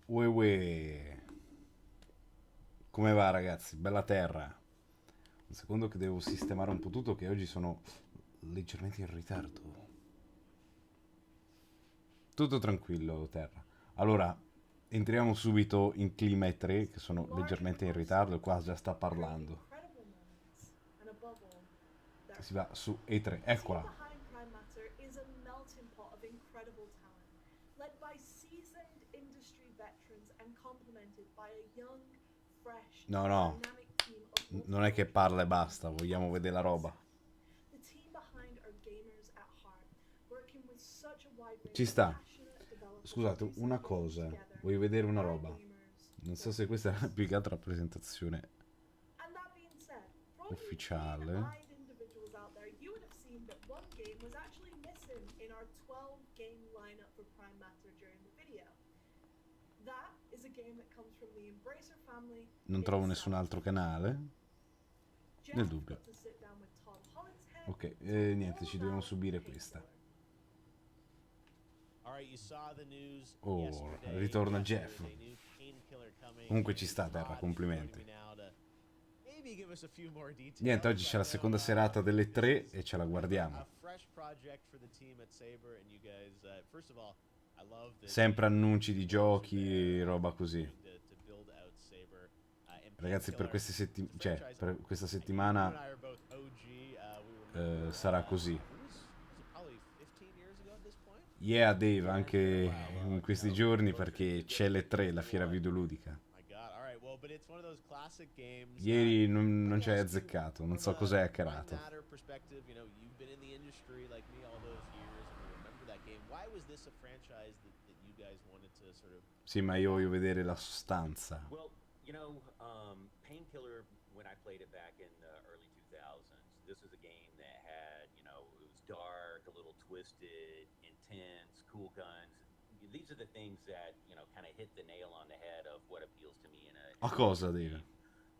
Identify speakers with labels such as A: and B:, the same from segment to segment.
A: Ue ue. Come va ragazzi? Bella terra. Un secondo che devo sistemare un po' tutto che oggi sono leggermente in ritardo. Tutto tranquillo, terra. Allora, entriamo subito in clima E3 che sono leggermente in ritardo e qua già sta parlando. Si va su E3, eccola. No, no, non è che parla e basta, vogliamo vedere la roba. Ci sta. Scusate, una cosa, voglio vedere una roba. Non so se questa è più che altro la presentazione ufficiale. Non trovo nessun altro canale. Nel dubbio. Ok, niente, ci dobbiamo subire questa. Oh, ritorna Jeff. Comunque ci sta, Terra, complimenti. Niente, oggi c'è la seconda serata delle 3 e ce la guardiamo. Sempre annunci di giochi, roba così. Ragazzi, per per questa settimana sarà così. Yeah, Dave, anche in questi giorni perché c'è le 3, la fiera videoludica. Ieri non ci hai azzeccato, non so cos'hai hackerato. Sì, ma io voglio vedere la sostanza.
B: Well, Painkiller, when I played it back in the early 2000s, this was a game that had, it was dark, a little twisted, intense, cool guns. These are the things that, kind of hit the nail on the head of what appeals to me in
A: A
B: a
A: cosa,
B: video
A: Dave?
B: game,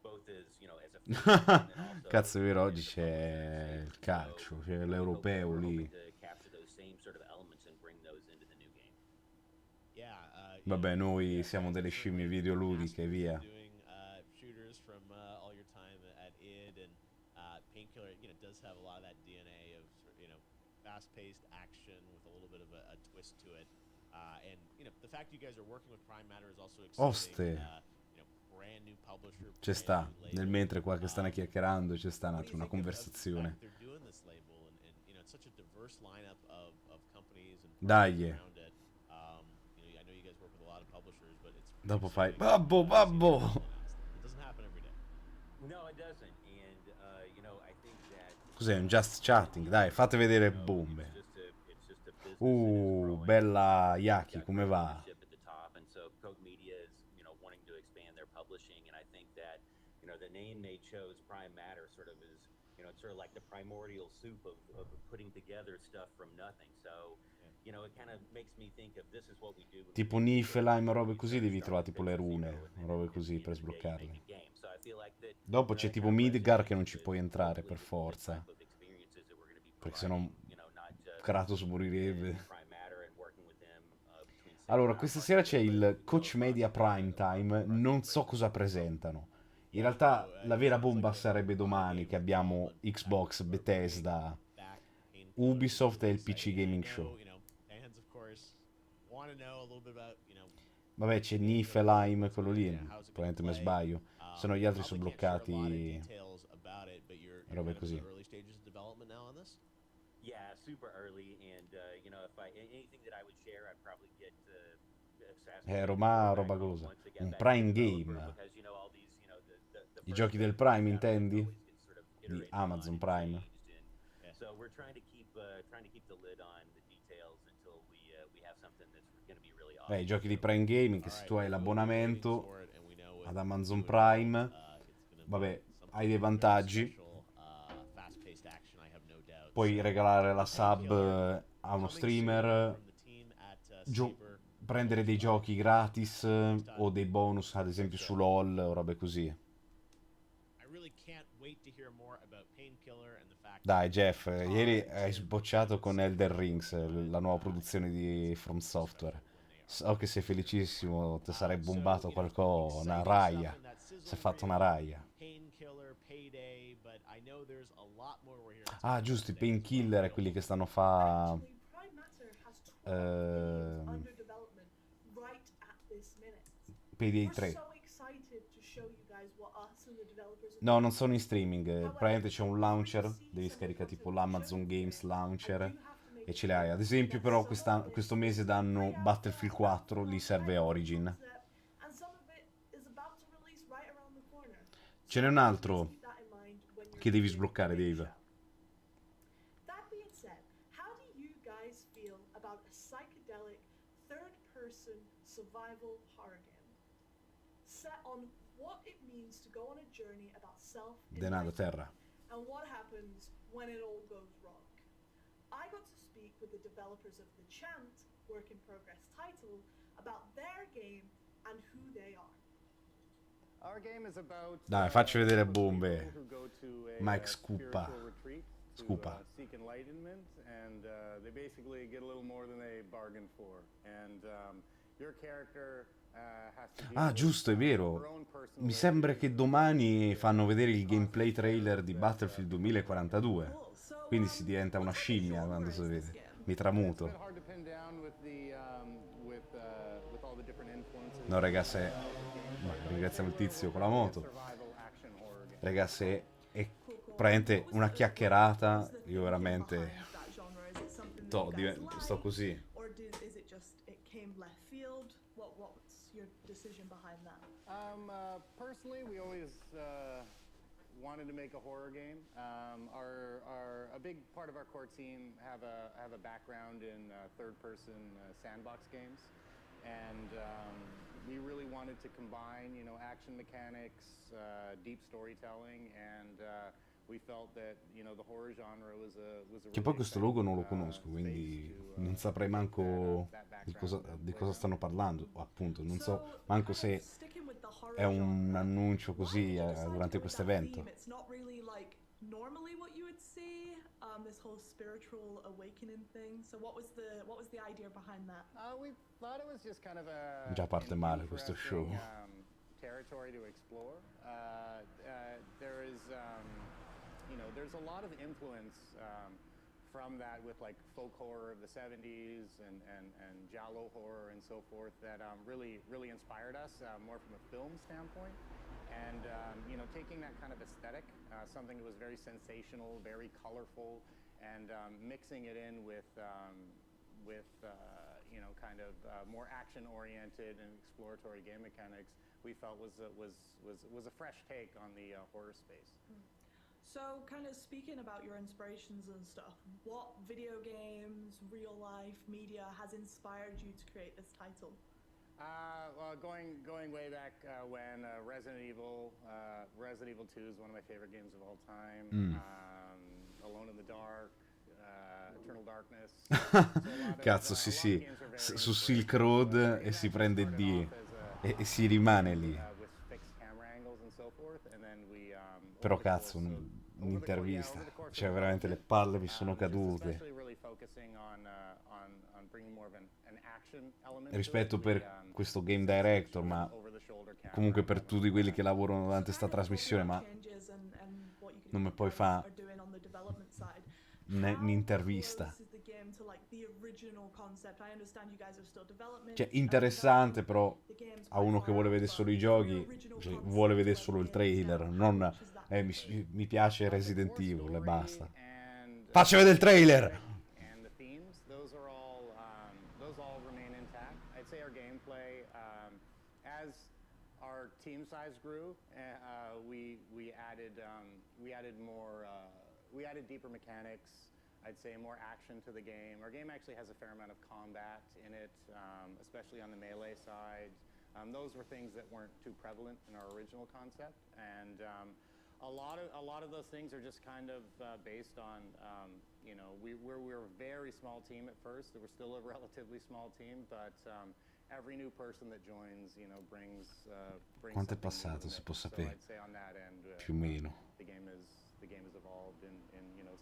B: both as a fan and then also,
A: Cazzo, è vero, oggi
B: as a publisher.
A: c'è il
B: So,
A: calcio, c'è
B: we're
A: l'europeo
B: hoping
A: lì.
B: to capture those same sort of elements and bring those into the new game.
A: Vabbè, noi siamo delle scimmie videoludiche, via. Oste, c'è sta. Nel mentre qua che stanno chiacchierando, c'è sta un attimo una conversazione. Dai, dopo fai babbo, babbo.
B: No, it doesn't. And I think that
A: Cos'è un just chatting? Dai, fate vedere bombe.
B: it's just a business that is growing.
A: Bella
B: It's
A: Yaki,
B: got
A: come
B: great
A: va?
B: leadership at the top, and so Koch Media is wanting to expand their publishing. And I think that the name they chose, Prime Matter, sort of is it's sort of like the primordial soup of putting together stuff from nothing. So it kind of makes me think of this is what we do when we
A: Tipo
B: make video
A: Niflheim,
B: games.
A: robe
B: We
A: così,
B: sort of
A: devi
B: start
A: trovare
B: with
A: tipo le
B: basic
A: rune,
B: zero, and then
A: robe
B: at
A: così
B: the end
A: per
B: of the day, you're
A: sbloccarle.
B: making games. So I feel like that
A: Dopo c'è
B: that
A: tipo
B: kind of
A: Midgar che
B: resonates
A: non ci puoi
B: with
A: entrare per
B: hopefully the
A: forza,
B: type of experiences that we're going to be
A: perché sennò
B: providing. Not just
A: Kratos
B: within
A: morirebbe.
B: Prime Matter and working with them between Sega
A: Allora,
B: and our
A: questa sera c'è
B: partnership, but
A: il Coach
B: across
A: Media Prime Time, non so
B: brands.
A: cosa presentano. In realtà la vera bomba sarebbe domani che abbiamo Xbox, Bethesda, Ubisoft e il PC Gaming Show. Vabbè, c'è Niflheim, quello lì, probabilmente mi sbaglio. Se no gli altri sono bloccati, robe così.
B: Yeah, super early, and if anything that I would share, I'd probably get assassinated before,
A: Roma,
B: but I
A: roba
B: call them
A: cosa.
B: once they get
A: Un
B: back to the
A: Prime
B: developer
A: Game.
B: because all these the
A: I
B: first
A: giochi del
B: phase of
A: Prime,
B: that work
A: intendi?
B: always gets sort of
A: Di
B: iterated on
A: Amazon
B: and
A: Prime.
B: changed, and so we're trying to keep the lid on the details until we have something that's going to be really
A: I
B: awesome.
A: giochi di
B: So
A: Prime Gaming, che se tu hai l'abbonamento ad Amazon Prime, vabbè, hai dei vantaggi. Puoi regalare la sub a uno streamer, prendere dei giochi gratis o dei bonus, ad esempio su LOL o robe così. Dai, Jeff, ieri hai sbocciato con Elder Rings, la nuova produzione di From Software. So che sei felicissimo, ti sarei
C: So,
A: bombato qualcosa, una raia.
C: stuff in that
A: Si è
C: sizzling
A: fatto una
C: reel,
A: raia.
C: painkiller, payday, but I know there's a lot more we're here to
A: Ah,
C: talk about
A: giusto, i
C: today as well.
A: painkiller è quelli che stanno fa...
D: Actually, Prime Matter has 12 games
A: ehm,
D: under development right at this minute.
A: Payday
D: We're
A: 3.
D: so excited to show you guys what us and the developers are
A: No,
D: doing.
A: non sono in streaming.
D: However,
A: Praticamente c'è un
D: before you
A: launcher,
D: see
A: devi
D: some of the
A: scaricare tipo
D: content we're
A: l'Amazon
D: showing
A: Games
D: today, I
A: Launcher
D: do have to make
A: e
D: it
A: ce le hai.
D: clear
A: Ad esempio,
D: that
A: però,
D: some of this
A: questo
D: is
A: mese danno
D: pre-alpha,
A: Battlefield 4, lì serve
D: high-level
A: Origin.
D: concept, and some of it is about to release right around the corner.
A: Ce n'è un
D: So
A: altro
D: please keep that in mind when you're
A: che devi
D: viewing
A: sbloccare,
D: today's
A: Dave.
D: show. That being said, how do you guys feel about a psychedelic third-person survival horror game set on what it means to go on a journey about
A: Denaro,
D: self-enlightenment
A: terra.
D: and what happens when it all goes wrong? I got to speak with the developers of the Chant work in progress title about their game and who they are.
E: Our game is about
A: Dai, faccio vedere
E: people
A: bombe.
E: who go to a
A: Mike Scupa.
E: spiritual retreat to
A: Scupa.
E: seek enlightenment, and they basically get a little more than they bargained for. And your character has to deal
A: Ah,
E: with,
A: giusto, è
E: her
A: vero.
E: own personal
A: Mi sembra che
E: issues
A: domani
E: and,
A: fanno vedere il
E: causes
A: gameplay trailer di
E: that,
A: Battlefield
E: people can
A: 2042.
F: Cool. So,
A: Quindi si diventa una
F: what type of
A: scimmia
F: genre
A: quando
F: is
A: si
F: this
A: vede.
F: game?
A: Mi
E: It's a
A: tramuto.
E: bit hard to pin down with the with all the different influences.
A: No, ragazzi, ringraziamo il tizio con la moto.
E: Survival action horror game.
A: Ragazzi, è
F: Cool, cool.
A: praticamente
F: What was
A: una
F: the-
A: chiacchierata.
F: what was the
A: Io
F: thinking
A: veramente
F: behind that genre? Is it something that you guys
A: sto
F: like?
A: così.
F: Or is it just it came left field? What's your decision behind that?
E: Personally, we always wanted to make a horror game. A big part of our core team have a background in third-person sandbox games, and we really wanted to combine, action mechanics, deep storytelling, and we felt that, the horror genre was a
A: Che poi questo logo non lo conosco, quindi non saprei manco di cosa stanno parlando. Appunto, non so manco se è un annuncio così durante questo evento.
F: It's not really like normally what you would see, this whole spiritual awakening thing. So what was the idea behind that?
E: We thought it was just kind of a
A: Già parte male questo show.
E: Territory to explore. There is, there's a lot of influence from that with like folk horror of the 70s and giallo horror and so forth that really inspired us more from a film standpoint. And taking that kind of aesthetic, something that was very sensational, very colorful, and mixing it in with kind of more action-oriented and exploratory game mechanics, we felt was a fresh take on the horror space.
F: So, kind of speaking about your inspirations and stuff, what video games, real life media has inspired you to create this title?
E: Well, going way back when Resident Evil 2 is one of my favorite games of all time. Alone in the Dark, Eternal Darkness.
A: Cazzo, sì. Su Silk Road e si prende D e si rimane lì. Però cazzo, un'intervista, cioè veramente le palle mi sono cadute. Rispetto per questo game director, ma comunque per tutti quelli che lavorano durante sta trasmissione, ma non mi puoi fare un'intervista. Cioè, interessante, però a uno che vuole vedere solo i giochi, cioè, vuole vedere solo il trailer, non mi piace Resident Evil e basta. Faccia vedere il trailer!
E: Our team size grew. We added deeper mechanics. I'd say more action to the game. Our game actually has a fair amount of combat in it, especially on the melee side. Those were things that weren't too prevalent in our original concept, and a lot of those things are just kind of based on, we were a very small team at first. We're still a relatively small team, but every new person that joins, brings
A: Quanto è
E: something
A: passato,
E: new in
A: si
E: it.
A: può
E: So
A: sapere?
E: I'd say on that end,
A: Più o meno.
E: the game has evolved in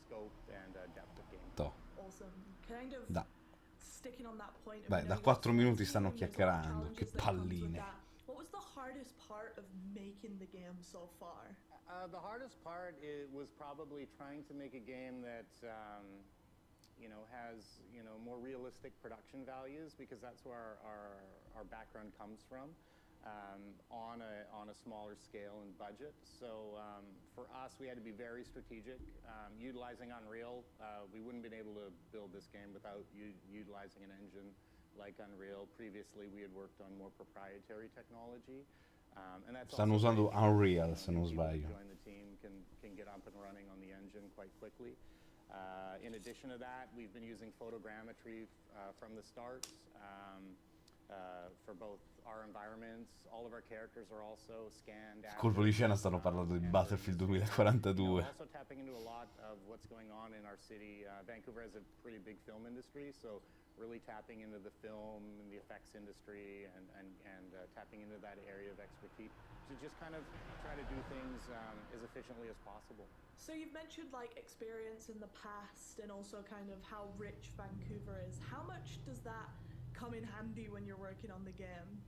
E: scope and depth of game.
A: Toh.
F: Awesome. Kind of
A: Da.
F: sticking on that point of,
A: Beh, da 4 minuti stanno chiacchierando, che palline.
F: What was the hardest part of making the game so far?
E: The hardest part was probably trying to make a game that has more realistic production values, because that's where our background comes from, on a smaller scale and budget. So for us, we had to be very strategic. Utilizing Unreal, we wouldn't have been able to build this game without utilizing an engine like Unreal. Previously, we had worked on more proprietary technology.
A: Stanno usando Unreal, se non sbaglio.
E: Join the team can get up and running on the engine quite quickly. In addition to that, we've been using photogrammetry from the start for both our environments. All of our characters are also scanned.
A: Colpo di scena stanno parlando di Battlefield 2042.
E: Also tapping into a lot of what's going on in our city. Vancouver has a pretty big film industry, so really tapping into the film and the effects industry and tapping into that area of expertise to just kind of try to do things as efficiently as possible.
F: So you've mentioned like experience in the past and also kind of how rich Vancouver is. How much does that come in handy when you're working on the game?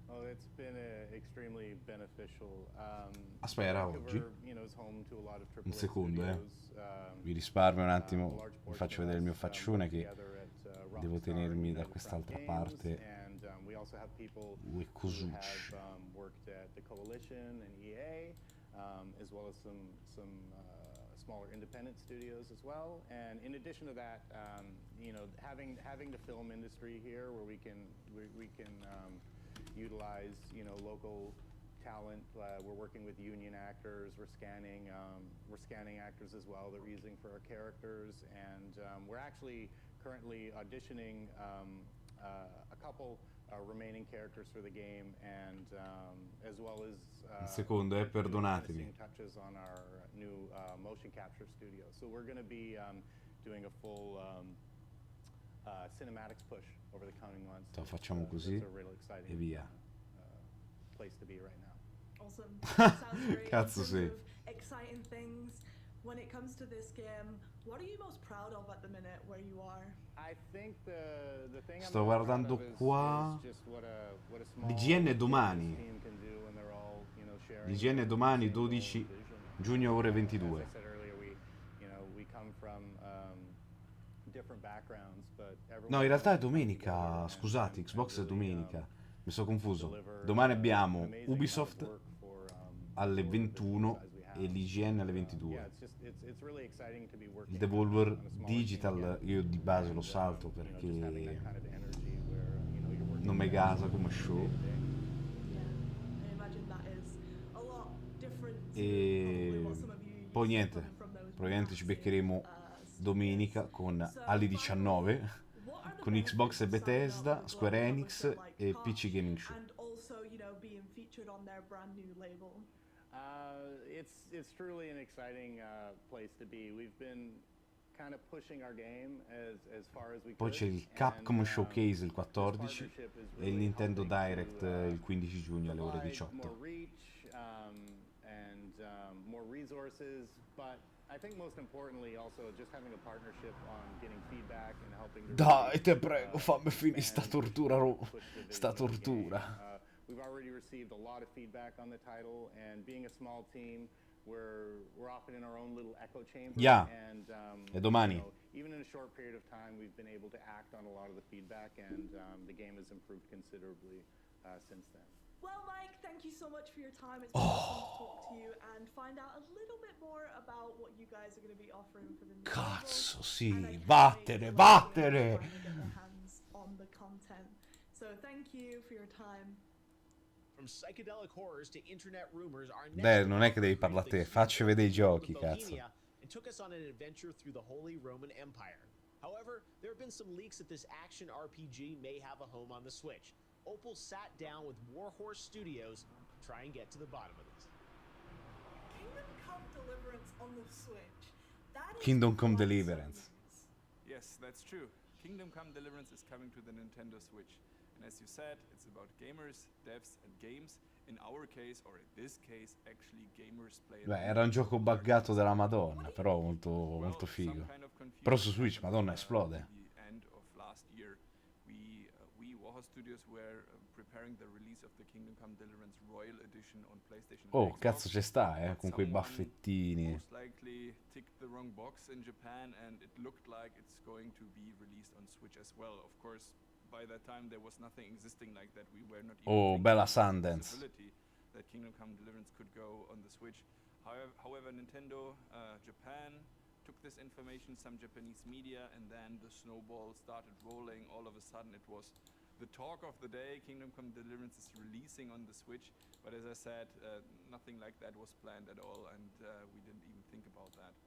E: Oh, it's been extremely beneficial.
A: Aspetta,
E: Vancouver,
A: oggi?
E: is home to a lot of
A: Un
E: AAA
A: secondo,
E: studios,
A: Vi risparmio un attimo, vi faccio vedere il mio faccione che devo tenermi da quest'altra parte.
E: We also have people
A: Ue
E: who
A: cosucci.
E: have worked at the Coalition and EA, as well as some smaller independent studios as well. And in addition to that, having the film industry here, where we can utilize local talent. We're working with union actors. We're scanning actors as well that we're using for our characters, and we're actually currently auditioning a couple remaining characters for the game, and as well as
A: Un secondo, perdonatemi.
E: finishing touches on our new motion capture studio. So we're going to be doing a full cinematics push over the coming months.
A: Facciamo così
E: It's a really exciting
A: e via.
E: place to be right now.
F: Awesome. Sounds great.
A: Cazzo,
F: In
A: sì.
F: terms of exciting things. When it comes to this game, what are you most proud of at the minute where you are?
E: I think the thing
A: Sto
E: I'm most proud
A: guardando
E: of is
A: qua.
E: just what a small
A: l'IGN domani.
E: team can do when they're all, sharing
A: L'IGN
E: the
A: domani,
E: same goal and
A: 12
E: vision.
A: giugno ore
E: As
A: 22.
E: I said earlier, we come from different backgrounds, but everyone
A: No, in realtà è
E: has a
A: domenica,
E: goal and
A: scusate, Xbox è
E: really,
A: domenica. Mi sono confuso.
E: deliver,
A: Domani abbiamo
E: amazing amount of
A: Ubisoft
E: work for,
A: alle
E: for the team
A: 21
E: size we have.
A: e l'IGN alle
E: Yeah,
A: 22.
E: it's really exciting to be working
A: Il Devolver
E: on a smaller team
A: Digital
E: again.
A: io di base lo
E: And,
A: salto
E: just
A: perché
E: having that kind of energy where, you're working
A: non mi gasa come show.
F: Yeah, I imagine that is a lot different to
A: E
F: probably what some of you
A: poi
F: used to
A: niente,
F: coming from those
A: probabilmente ci
F: massive,
A: beccheremo domenica con alle 19
F: what are the
A: con Xbox e
F: benefits of signing up
A: Bethesda,
F: with
A: Square
F: global
A: Enix
F: publisher like
A: e
F: Koch
A: PC Gaming Show.
F: and also, being featured on their brand new label?
E: It's truly an exciting place to be. We've been kind of pushing our game as far as we
A: Poi
E: could.
A: c'è il Capcom Showcase il 14
E: this partnership is
A: e il
E: really
A: Nintendo
E: helping
A: Direct
E: to,
A: il 15 giugno alle ore
E: provide
A: 18.
E: more reach and more resources, but I think most importantly also just having a partnership on getting feedback and helping to
A: Dai,
E: really,
A: te prego, fammi finire sta
E: expand
A: tortura,
E: push the vision
A: sta
E: of the game.
A: tortura.
E: We've already received a lot of feedback on the title, and being a small team, we're often in our own little echo chamber.
A: Yeah.
E: And
A: E domani.
E: even in a short period of time, we've been able to act on a lot of the feedback, and the game has improved considerably since then.
F: Well, Mike, thank you so much for your time. It's been awesome to talk to you and find out a little bit more about what you guys are going to be offering for the new
A: Cazzo,
F: label.
A: sì,
F: And I can't
A: vattene,
F: wait for
A: vattene!
F: everyone to get their hands on the content. So thank you for your time.
C: From psychedelic horrors to internet rumors, our next
A: Beh, non è che devi
C: developer
A: parlare a te,
C: created
A: faccio vedere i giochi,
C: Bohemia
A: cazzo.
C: and took us on an adventure through the Holy Roman Empire. However, there have been some leaks that this action RPG may have a home on the Switch. Opal sat down with Warhorse Studios to try and get to the bottom of this.
D: Kingdom Come Deliverance on the Switch. That is
A: Kingdom Come
D: quite some
A: Deliverance.
D: news.
G: Yes, that's true. Kingdom Come Deliverance is coming to the Nintendo Switch. And as you said, it's about gamers, devs and games. In our case, or in this case, actually gamers play.
A: Beh, era un gioco buggato della Madonna, però molto, molto figo. Però su Switch, Madonna, esplode.
G: The end of last year, we Warhol Studios were preparing the release of the Kingdom Come Deliverance Royal Edition on PlayStation and
A: Oh,
G: Xbox,
A: cazzo ci sta,
G: but
A: con quei
G: someone
A: baffettini.
G: most likely ticked the wrong box in Japan, and it looked like it's going to be released on Switch as well. Of course, by that time there was nothing existing like that. We were not even
A: Oh,
G: thinking
A: bella
G: about the
A: Sundance.
G: possibility that Kingdom Come Deliverance could go on the Switch. However, Nintendo Japan took this information, some Japanese media, and then the snowball started rolling. All of a sudden it was the talk of the day. Kingdom Come Deliverance is releasing on the Switch, but as I said, nothing like that was planned at all, and we didn't even think about that.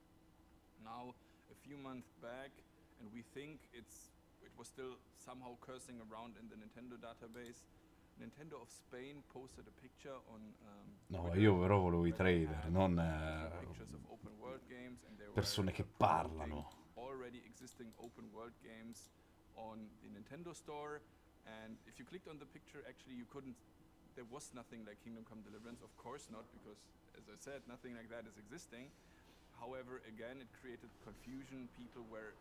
G: Now, a few months back, and we think it was still somehow cursing around in the Nintendo database. Nintendo of Spain posted a picture on
A: No,
G: Twitter
A: io però volevo i
G: where they
A: trailer,
G: had
A: non
G: pictures of open world games, and they
A: persone
G: were
A: che
G: promoting
A: parlano.
G: already existing open world games on the Nintendo Store. And if you clicked on the picture, actually you couldn't. There was nothing like Kingdom Come Deliverance, of course not, because as I said, nothing like that is existing. However, again, it created confusion. People were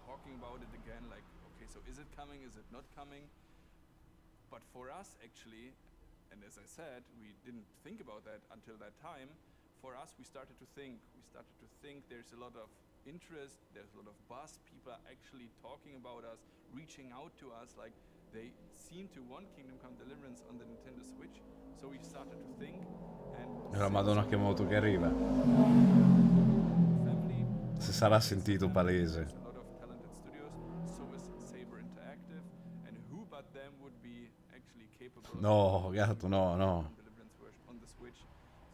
G: talking about it again, like, okay, so is it coming? Is it not coming? But for us, actually, and as I said, we didn't think about that until that time. For us, we started to think. There's a lot of interest, there's a lot of buzz. People are actually talking about us, reaching out to us, like they seem to want Kingdom Come Deliverance on the Nintendo Switch. So we started to think, and
A: La Madonna che moto che arriva.
G: family,
A: Si sarà sentito palese.
G: there's a lot of talented studios. So is Saber Interactive, and who but them would be actually capable
A: No,
G: of
A: gatto, no, no.
G: Deliverance version on the Switch.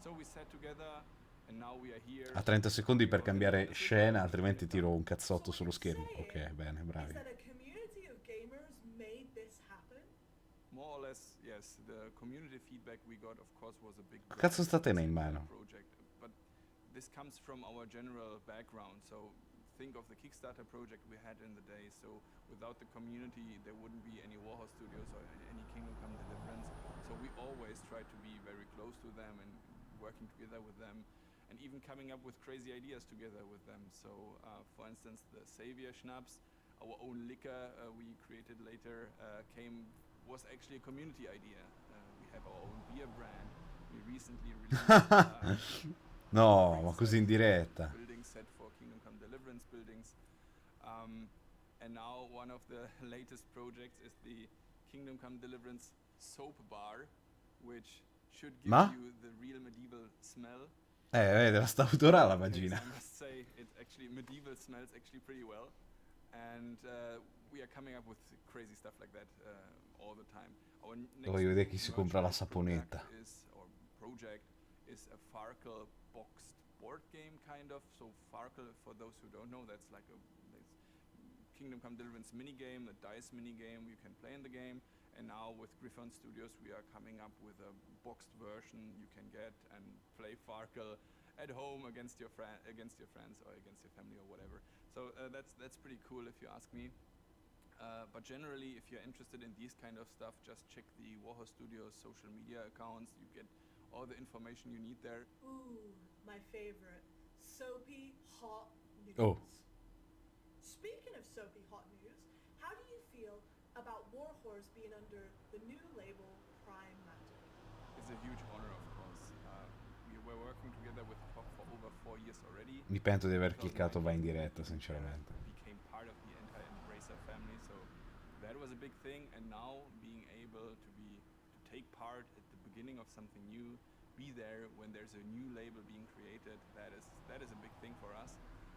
G: So we sat together, and now we are here.
A: A 30 secondi per cambiare scena, altrimenti tiro un cazzotto sullo schermo. Ok, bene,
D: Is
A: bravi.
D: that a community of gamers made this happen?
G: More or less, yes. The community feedback we got, of course, was a big
A: Che cazzo
G: driver
A: state
G: of
A: ne in
G: this
A: mano?
G: project. But this comes from our general background. So think of the Kickstarter project we had in the day. So without the community, there wouldn't be any Warhol Studios or any Kingdom Come Deliverance. So we always try to be very close to them and working together with them, and even coming up with crazy ideas together with them. So, for instance, the Savior Schnapps, our own liquor we created later, was actually a community idea. We have our own beer brand. We recently released
A: No, ma così in diretta.
G: building set for Kingdom Come Deliverance buildings. And now one of the latest projects is the Kingdom Come Deliverance soap bar, which should give
A: Ma?
G: you the real medieval smell.
A: Vede, la sta autorale la
G: I
A: vagina.
G: must say, it actually medieval smells actually pretty well, and we are coming up with crazy stuff like that all the time. Our next
A: Voglio vedere chi si compra la saponetta.
G: project is a Farkle boxed board game, kind of. So Farkle, for those who don't know, that's like a Kingdom Come Deliverance mini game, a dice mini game you can play in the game. And now with Griffon Studios, we are coming up with a boxed version you can get and play Farkle at home against your friends or against your family or whatever. So that's pretty cool if you ask me. But generally, if you're interested in these kind of stuff, just check the Warhol Studios social media accounts. You get all the information you need there.
D: Ooh, my favorite. Soapy hot news.
A: Oh.
D: Speaking of soapy hot news, how do you feel about Warhorse being under the new label Primetime?
G: It's a huge honor, of course. We were working together with Koch for over 4 years already.
A: Mi pento di aver cliccato vai in diretta, sinceramente.
G: Became part of the entire Embracer family, so that was a big thing. And now being able to take part at the beginning of something new, be there when there's a new label being created, that is a big thing for us.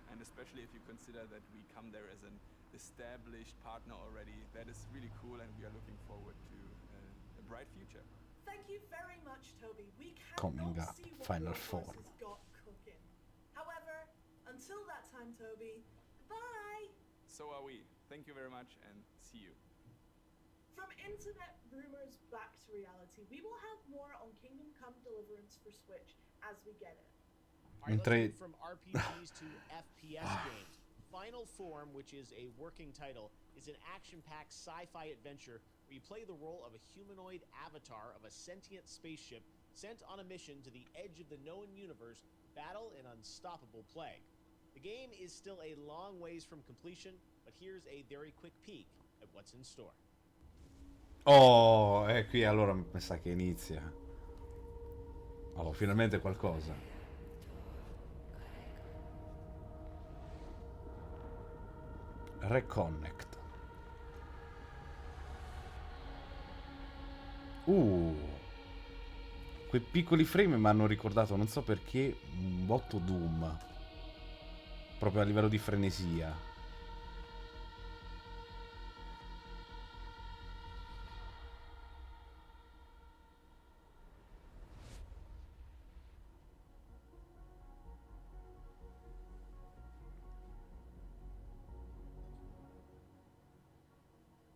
G: And especially if you consider that we come there as an established partner already, that is really cool, and we are looking forward to a bright future.
D: Thank you very much, Toby. We
A: Coming
D: cannot
A: up,
D: see what
A: final
D: Warhorse
A: form.
D: has got cooking. However, until that time, Toby, bye!
G: So are we. Thank you very much, and see you.
D: From internet rumors back to reality, we will have more on Kingdom Come Deliverance for Switch as we get it.
C: All right, let's
A: Mentre-
C: move from RPGs to FPS games. Final Form, which is a working title, is an action-packed sci-fi adventure where you play the role of a humanoid avatar of a sentient spaceship sent on a mission to the edge of the known universe to battle an unstoppable plague. The game is still a long ways from completion, but here's a very quick peek at what's in store.
A: Oh, e qui allora mi sa che inizia. Oh, finalmente qualcosa. Reconnect. Quei piccoli frame mi hanno ricordato, non so perché, un botto Doom. Proprio a livello di frenesia.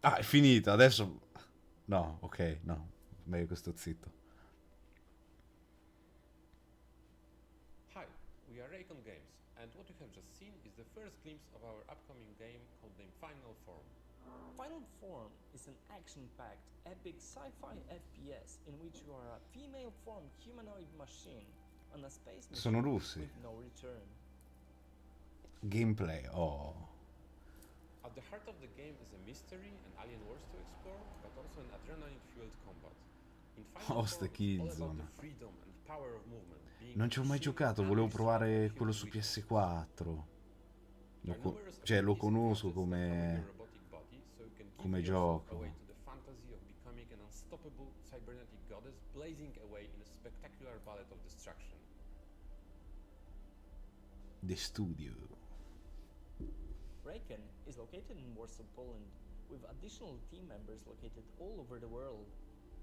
A: Ah, è finita, adesso... No, ok, no. Meglio che sto zitto.
H: Hi, we are Raycon Games, and what you have just seen is the first glimpse of our upcoming game called named Final Form.
I: Final Form is an action-packed, epic sci-fi FPS in which you are a female-formed humanoid machine on a space
A: Sono
I: mission
A: russi.
I: with no return.
A: Gameplay, oh.
H: At the heart of the game is a mystery and alien wars to explore, but also an adrenaline-fueled combat. In Final
A: Oh,
H: Form,
A: ste
H: it's all about
A: Killzone.
H: the freedom and power of movement. Being
A: Non ci ho mai
H: machine
A: giocato,
H: and
A: volevo
H: result
A: provare
H: of
A: quello
H: human
A: su
H: wishes.
A: PS4.
H: There are numerous
A: Cioè, lo
H: abilities and
A: conosco
H: gadgets that come with your
A: come,
H: robotic body, so you can give
A: come
H: yourself
A: gioco.
H: away to the fantasy of becoming an unstoppable cybernetic goddess blazing away in a spectacular ballet of destruction.
A: The Studio.
I: Raycon is located in Warsaw, Poland, with additional team members located all over the world.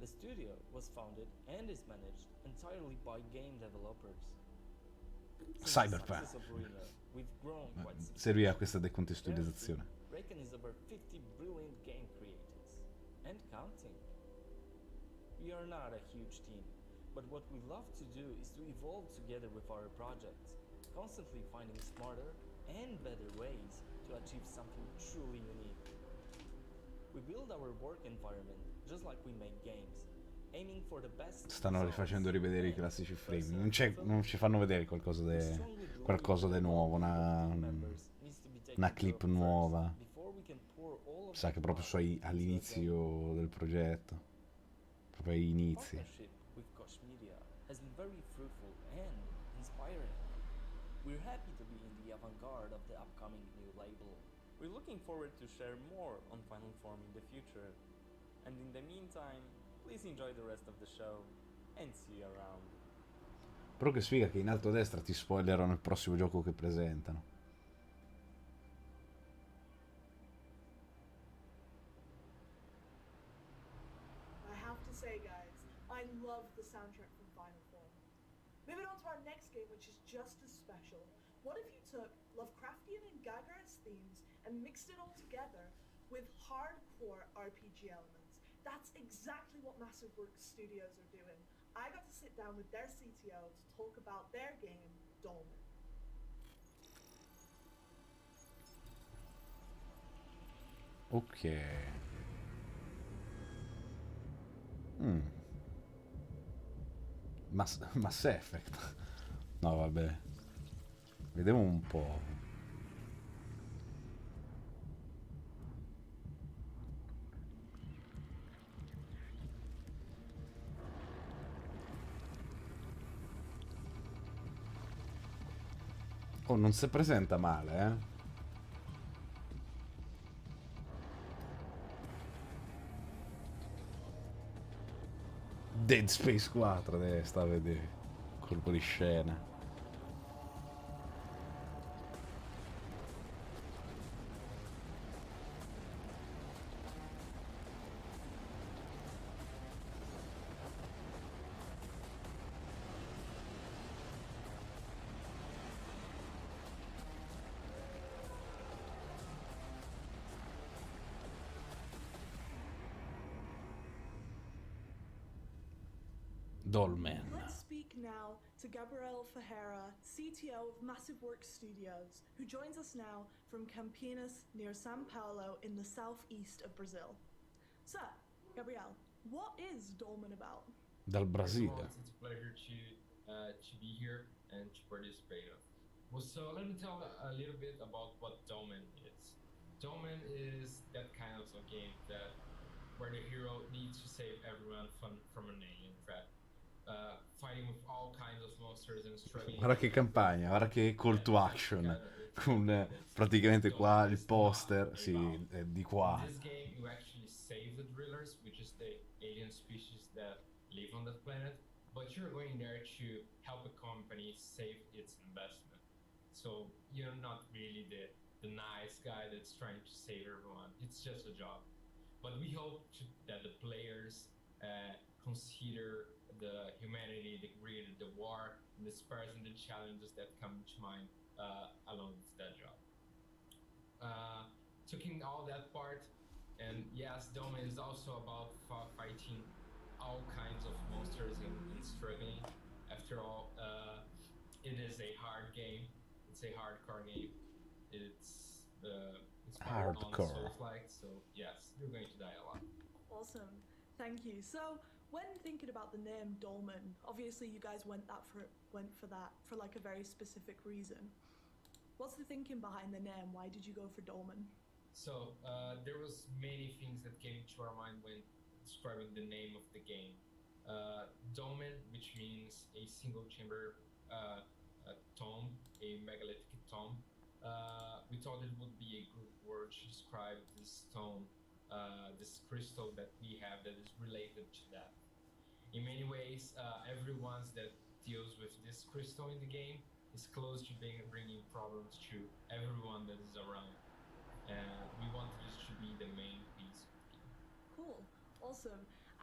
I: The studio was founded and is managed entirely by game developers. Since the
A: Cyberpunk.
I: success of Ruiner, we've grown quite
A: Serviva questa
I: substantially.
A: decontestualizzazione.
I: Raycon is over 50 brilliant game creators, and counting. We are not a huge team, but what we love to do is to evolve together with our projects, constantly finding smarter and better ways to achieve something truly unique. We build our work environment just like we make games, aiming for the best.
A: Stanno rifacendo rivedere i classici frame. Non ci fanno vedere qualcosa di nuovo, una clip nuova. Sa che proprio all'inizio del progetto. Proprio agli inizi.
I: Partnership with Koch Media has been very fruitful and inspiring. We're happy to be in the avant-garde of the upcoming new label. We're looking forward to share more on Final Form in the future. And in the meantime, please enjoy the rest of the show and see you around.
A: Però che sfiga che in alto a destra ti spoilerano il prossimo gioco che presentano.
D: I have to say, guys, I love the soundtrack from Final Form. Moving on to our next game, which is just as special. What if you took Lovecraftian and Gagaris themes and mixed it all together with hardcore RPG elements? That's exactly what Massive Works Studios are doing. I got to sit down with their CTO to talk about their game, Dolmen.
A: Ok. Mass Effect. No, vabbè. Vediamo un po'. Oh, non si presenta male, eh? Dead Space 4, sta a vedere. Colpo di scena. Dolmen.
F: Let's speak now to Gabriel Ferreira, CTO of Massive Works Studios, who joins us now from Campinas near Sao Paulo in the southeast of Brazil. Sir, Gabriel, what is Dolmen about?
A: Dal Brasile.
J: It's a pleasure to be here and to participate. Well, so let me tell a little bit about what Dolmen is. Dolmen is that kind of a game that where the hero needs to save everyone from an alien threat, fighting with all kinds of monsters and struggling.
A: Guarda che campagna, guarda che call to action. Con praticamente
J: Don't
A: qua il
J: just not
A: poster, sì,
J: evolve.
A: di
J: In
A: qua.
J: this game, you actually save the drillers, which is the alien species that live on that planet, but you're going there to help a company save its investment. So you're not really the nice guy that's trying to save everyone. It's just a job. But we hope that the players consider the humanity, the greed, the war, and the spares and the challenges that come to mind along with that job. Taking all that part, and yes, Domain is also about fighting all kinds of monsters and struggling. After all, it is a hard game. It's a hardcore game. It's inspired on
A: Hardcore.
J: Souls-like, so yes, you're going to die a lot.
F: Awesome, thank you. So when thinking about the name Dolmen, obviously you guys went for that for like a very specific reason. What's the thinking behind the name? Why did you go for Dolmen?
J: So there was many things that came to our mind when describing the name of the game. Dolmen, which means a single chamber tomb, a megalithic tomb. We thought it would be a good word to describe this stone, this crystal that we have that is related to that. In many ways, everyone that deals with this crystal in the game is close to bringing problems to everyone that is around. And we want this to be the main piece of the game.
F: Cool, awesome.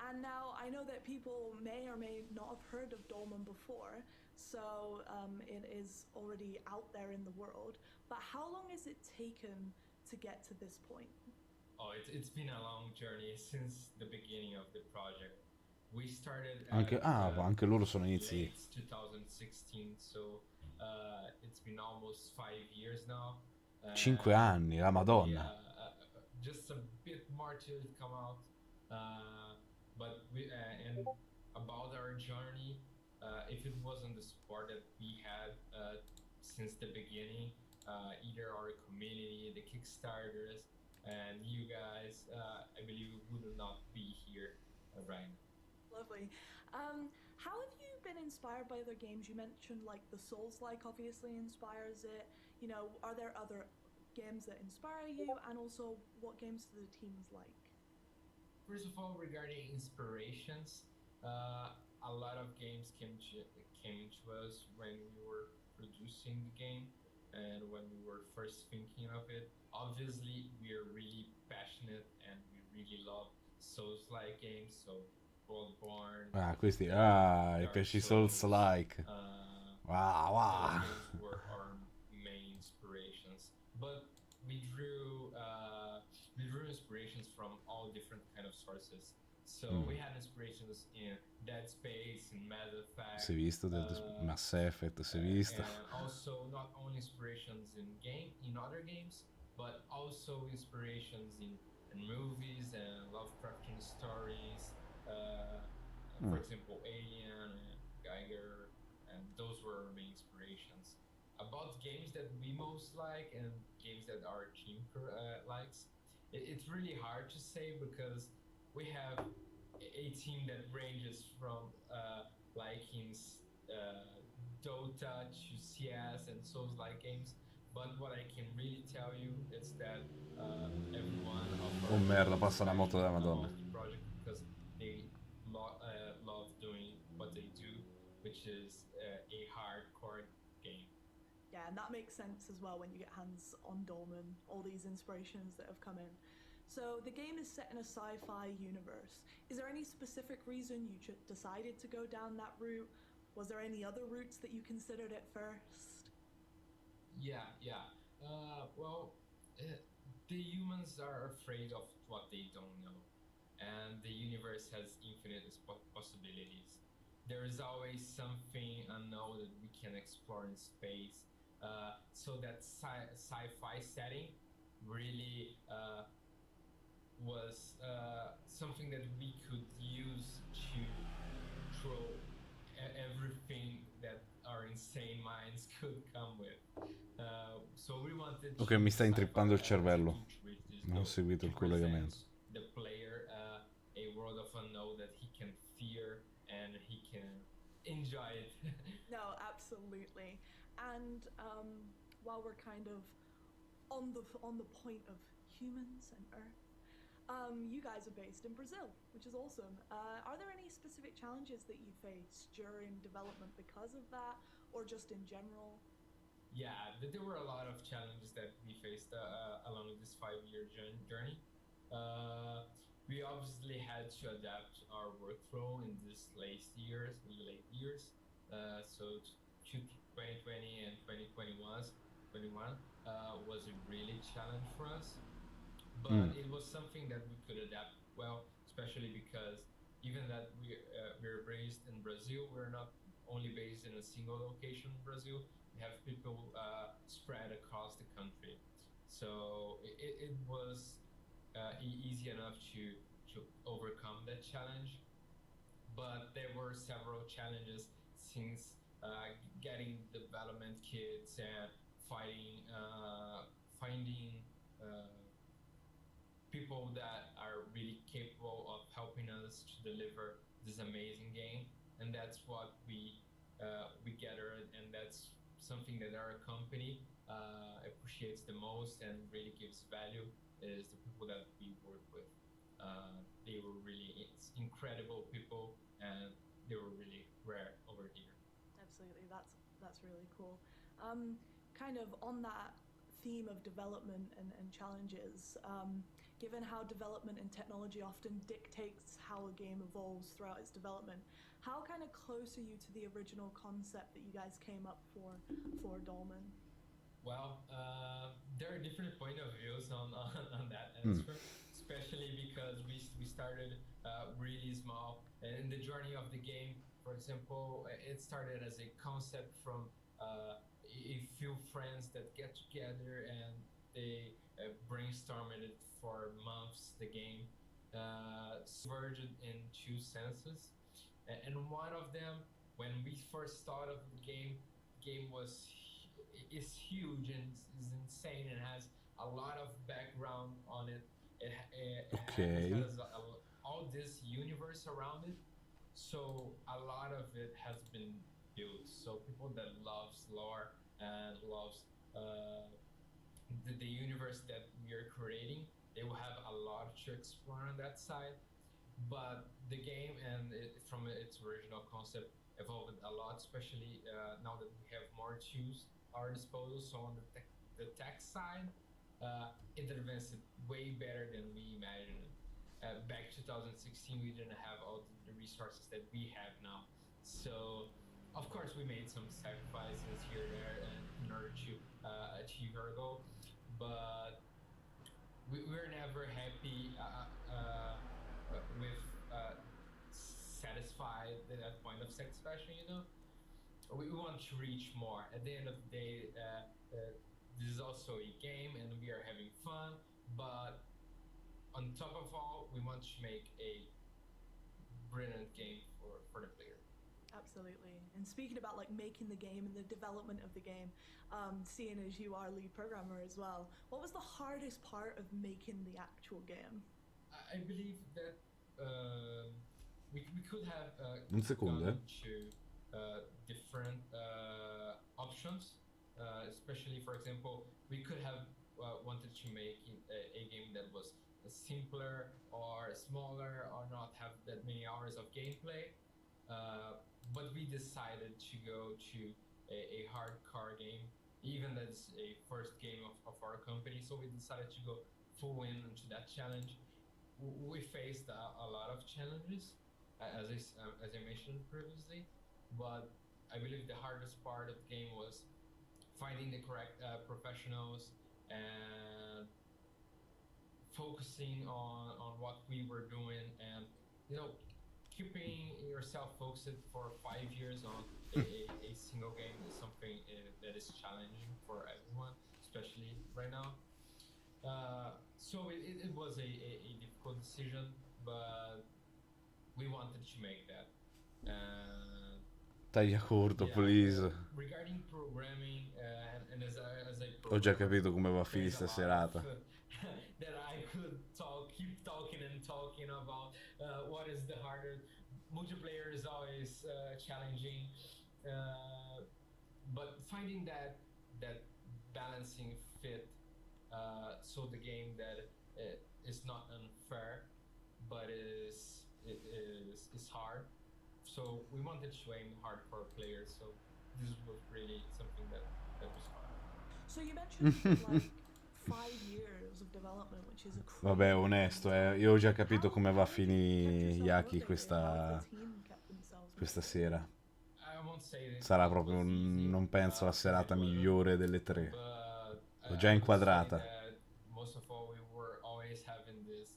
F: And now I know that people may or may not have heard of Dolmen before, so it is already out there in the world. But how long has it taken to get to this point?
J: Oh, it's been a long journey since the beginning of the project. We started
A: Anche loro sono inizi.
J: late 2016, so it's been almost 5 years now.
A: 5 anni, la Madonna.
J: Yeah, just a bit more till it come out. But we and about our journey, if it wasn't the support that we had since the beginning, either our community, the Kickstarters, and you guys, I believe we would not be here right now.
F: Lovely. How have you been inspired by other games? You mentioned like the Souls-like obviously inspires it. You know, are there other games that inspire you? And also, what games do the teams like?
J: First of all, regarding inspirations, a lot of games came to us when we were producing the game and when we were first thinking of it. Obviously, we are really passionate and we really love Souls-like games, so Bloodborne.
A: Questi, i pesci
J: Souls,
A: Souls-like. Wow.
J: Those were our main inspirations, but we drew inspirations from all different kind of sources. So we had inspirations in Dead Space, in Mass Effect.
A: Si è visto del Mass Effect, si è visto.
J: And also not only inspirations in other games, but also inspirations in movies and Lovecraftian stories. For example, Alien and Geiger, and those were our main inspirations. About games that we most like and games that our team likes, it's really hard to say because we have a team that ranges from liking Dota to CS and Souls-like games. But what I can really tell you is that everyone of
A: Oh merda, passa la moto della Madonna.
J: the project because they love doing what they do, which is a hardcore game.
F: Yeah, and that makes sense as well when you get hands on Dolmen, all these inspirations that have come in. So the game is set in a sci-fi universe. Is there any specific reason you decided to go down that route? Was there any other routes that you considered at first?
J: Yeah. Well, the humans are afraid of what they don't know, and the universe has infinite possibilities. There is always something unknown that we can explore in space. So that sci-fi setting really was something that we could use to throw everything that our insane minds could come with. So we wanted
A: Ok, mi sta intrippando il cervello. Non ho seguito il collegamento.
J: The player a world of unknown that he can fear and he can enjoy it.
F: No, absolutely. And while we're kind of on the point of humans and Earth, you guys are based in Brazil, which is awesome. Are there any specific challenges that you face during development because of that, or just in general?
J: Yeah, there were a lot of challenges that we faced along this 5-year journey. We obviously had to adapt our workflow in these late years. So 2020 and 2021 was a really challenge for us, but it was something that we could adapt well, especially because even that we're based in Brazil, we're not only based in a single location in Brazil. We have people spread across the country, so it was easy enough to overcome that challenge. But there were several challenges since getting development kits and finding people that are really capable of helping us to deliver this amazing game, and that's what we gathered, and that's something that our company appreciates the most and really gives value is the people that we work with. They were really incredible people, and they were really rare over here.
F: Absolutely, that's really cool. Kind of on that theme of development and challenges, given how development and technology often dictates how a game evolves throughout its development, how kind of close are you to the original concept that you guys came up for Dolmen?
J: Well, there are different point of views on that answer, especially because we started really small. In the journey of the game, for example, it started as a concept from a few friends that get together and they brainstormed it for months. The game converged in two senses, and one of them, when we first thought of the game is huge and is insane and has a lot of background on it. It has all this universe around it, so a lot of it has been built. So people that loves lore and loves the universe that we are creating, they will have a lot to explore on that side. But the game and from its original concept evolved a lot, especially now that we have more tools at our disposal. So on the tech side, it advanced way better than we imagined. Back 2016, we didn't have all the resources that we have now. So, of course, we made some sacrifices here and there in order to achieve our goal. But we're never happy with satisfied at that point of satisfaction, you know? We want to reach more. At the end of the day, this is also a game and we are having fun, but on top of all, we want to make a brilliant game for the player.
F: Absolutely. And speaking about like making the game and the development of the game, seeing as you are lead programmer as well, what was the hardest part of making the actual game?
J: I believe that we could have
A: Un secondo,
J: gone to different options, especially, for example, we could have wanted to make a game that was simpler or smaller or not have that many hours of gameplay, but we decided to go to a hardcore game, even that's a first game of our company. So we decided to go full into that challenge. We faced a lot of challenges, as I mentioned previously, but I believe the hardest part of the game was finding the correct professionals and focusing on what we were doing, and you know, keeping yourself focused for 5 years on a single game is something that is challenging for everyone, especially right now. So it was a difficult decision, but we wanted to make that.
A: Taglia corto,
J: Yeah,
A: please.
J: regarding programming, and as a
A: Ho già
J: programmer,
A: capito come va a finire
J: there's a
A: sta
J: lot of,
A: serata.
J: that I could keep talking and talking about what is the harder. Multiplayer is always challenging, but finding that balancing fit, so the game that is not unfair, but is hard. So we wanted to aim hardcore players. So this was really something that was hard.
F: So you mentioned like 5 years of development, which is a crazy
A: Vabbè, onesto, io ho già capito come va a finire Yaki questa sera.
J: I won't say that
A: Sarà
J: it
A: proprio,
J: was easy,
A: non penso, la serata
J: it was,
A: migliore delle tre.
J: but
A: L'ho già
J: I would say
A: inquadrata.
J: that most of all, we were always having these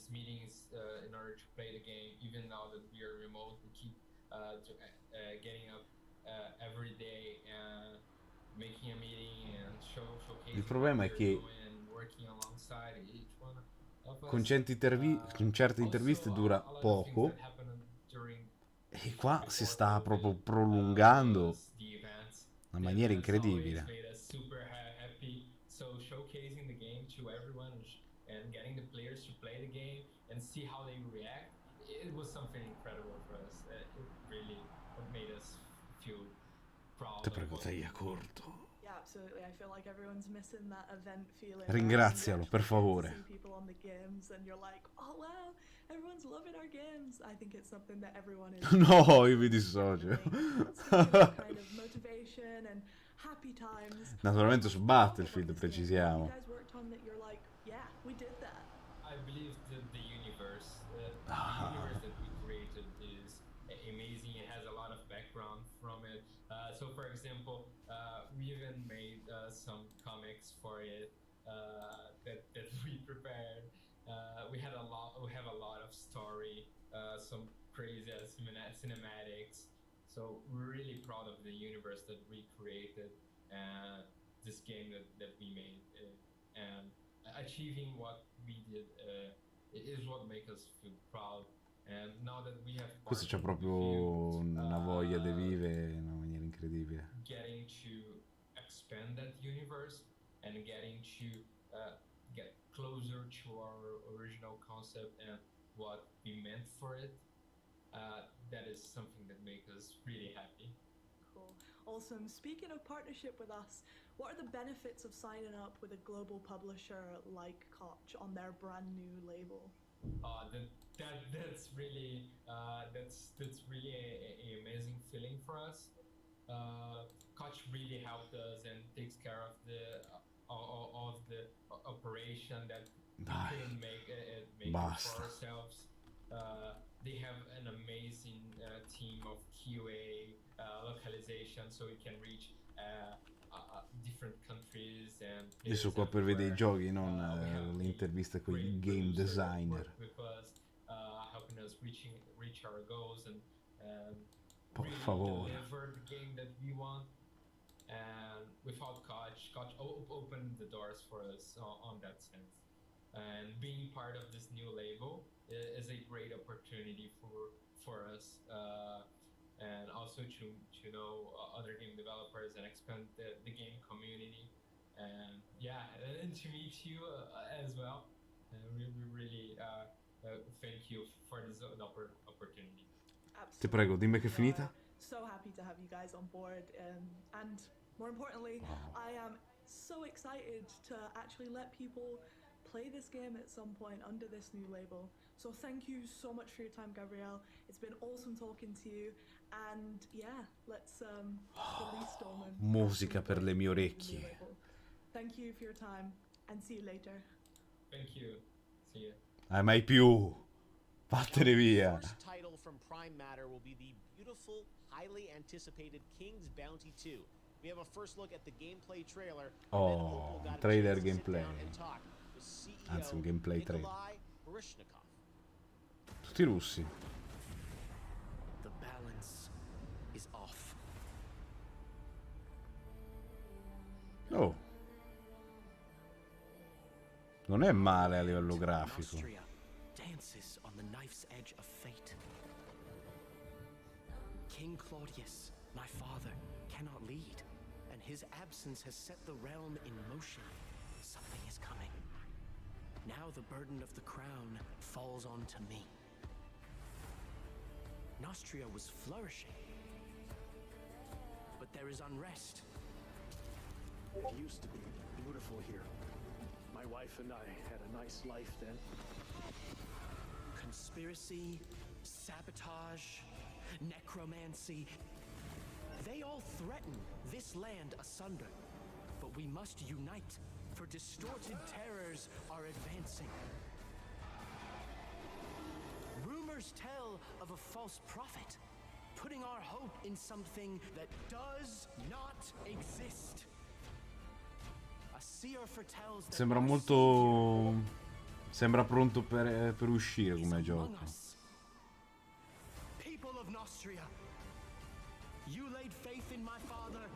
J: meetings in order to play the game. Even now that we are remote, we keep getting up every day and making a meeting and showcasing
A: Il problema
J: what
A: è
J: we're
A: che
J: doing and working alongside each one of us.
A: con certe interviste
J: Also,
A: dura
J: a lot of things
A: poco
J: that happened during
A: e qua si
J: before
A: sta
J: COVID,
A: proprio prolungando
J: was the events.
A: in una
J: The
A: maniera
J: events always
A: incredibile.
J: made us super happy. So showcasing the game to everyone and getting the players to play the game and see how they react, it was something incredible for us. It really made us feel proud.
A: Te
J: of
A: prego,
J: what
A: taglia
J: we did.
A: corto.
F: Yeah, absolutely. I feel like everyone's missing that event feeling.
A: Ringrazialo, per favore.
F: See people on the games and you're like, oh wow, everyone's loving our games. I think it's something that everyone is.
A: No, io vi dissocio.
F: Kind of motivation and happy times.
A: Naturalmente su Battlefield, precisiamo.
F: You guys worked on that. You're like, yeah, we did that.
J: I believe that the universe that we created is amazing. It has a lot of background from it. So, for example, we even made some comics for it that we prepared. We have a lot of story, some crazy cinematics. So we're really proud of the universe that we created and this game that we made. And achieving what we did is what makes us feel proud. And now that we have
A: Questo c'ha
J: partnered with
A: proprio
J: you,
A: una voglia di vivere in una maniera incredibile.
J: getting to expand that universe and getting to get closer to our original concept and what we meant for it, that is something that makes us really happy.
F: Cool. Awesome. Speaking of partnership with us, what are the benefits of signing up with a global publisher like Koch on their brand new label?
J: That's really that's really a amazing feeling for us. Koch really helped us and takes care of the operation that we couldn't make it
A: basta.
J: for ourselves. They have an amazing team of QA localization, so we can reach different countries and
A: Io sono qua per vedere i giochi, non le interviste con i game designer.
J: with us, helping us reach our goals and
A: Per
J: really
A: favore.
J: deliver the game that we want. And without Koch opened the doors for us on that sense. And being part of this new label is a great opportunity for us, and also to know other game developers and expand the game community. And yeah, and to meet you as well. We really thank you for this opportunity.
A: Ti prego, dimmi che è finita.
F: So happy to have you guys on board, and more importantly, I am so excited to actually let people play this game at some point under this new label. So thank you so much for your time, Gabrielle. It's been awesome talking to you, and yeah, let's release Dolman.
A: Musica per le mie orecchie.
F: Thank you for your time, and see you later.
J: Thank you. See you.
A: Mai più. Vattene via.
C: The first title from Prime Matter will be the beautiful, highly anticipated King's Bounty 2. We have a first look at the gameplay trailer.
A: Oh, trailer gameplay. Anzi, un gameplay trailer. Tutti russi.
K: The balance is off.
A: Oh. Non è male a livello grafico.
K: Austria dances on the knife's edge of fate. King Claudius, my father, cannot lead, and his absence has set the realm in motion. Something is coming. Now the burden of the crown falls onto me. Nostria was flourishing. But there is unrest.
L: It used to be beautiful here. My wife and I had a nice life then.
K: Conspiracy, sabotage, necromancy. They all threaten this land asunder. But we must unite, for distorted terrors are advancing. Rumors tell of a false prophet, putting our hope in something that does not exist. A seer foretells that
A: Sembra
K: our
A: molto... Sembra pronto per uscire
K: is
A: come
K: among
A: gioco.
K: us. People of Nostria, you laid faith in my father,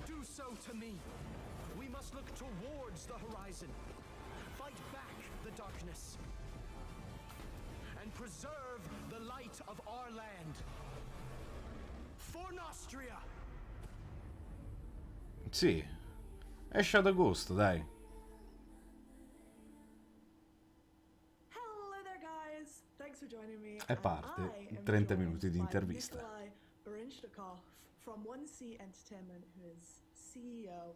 K: do so to me. We must look towards the horizon, fight back the darkness, and preserve the light of our land. For Nostria!
A: Sì. Esce ad agosto, dai.
F: Hello there, guys. Thanks for joining me.
A: E
F: And
A: parte
F: I am
A: 30
F: joined
A: minuti di
F: by
A: intervista.
F: Nikolai Barinshnikov from 1C Entertainment, who is CEO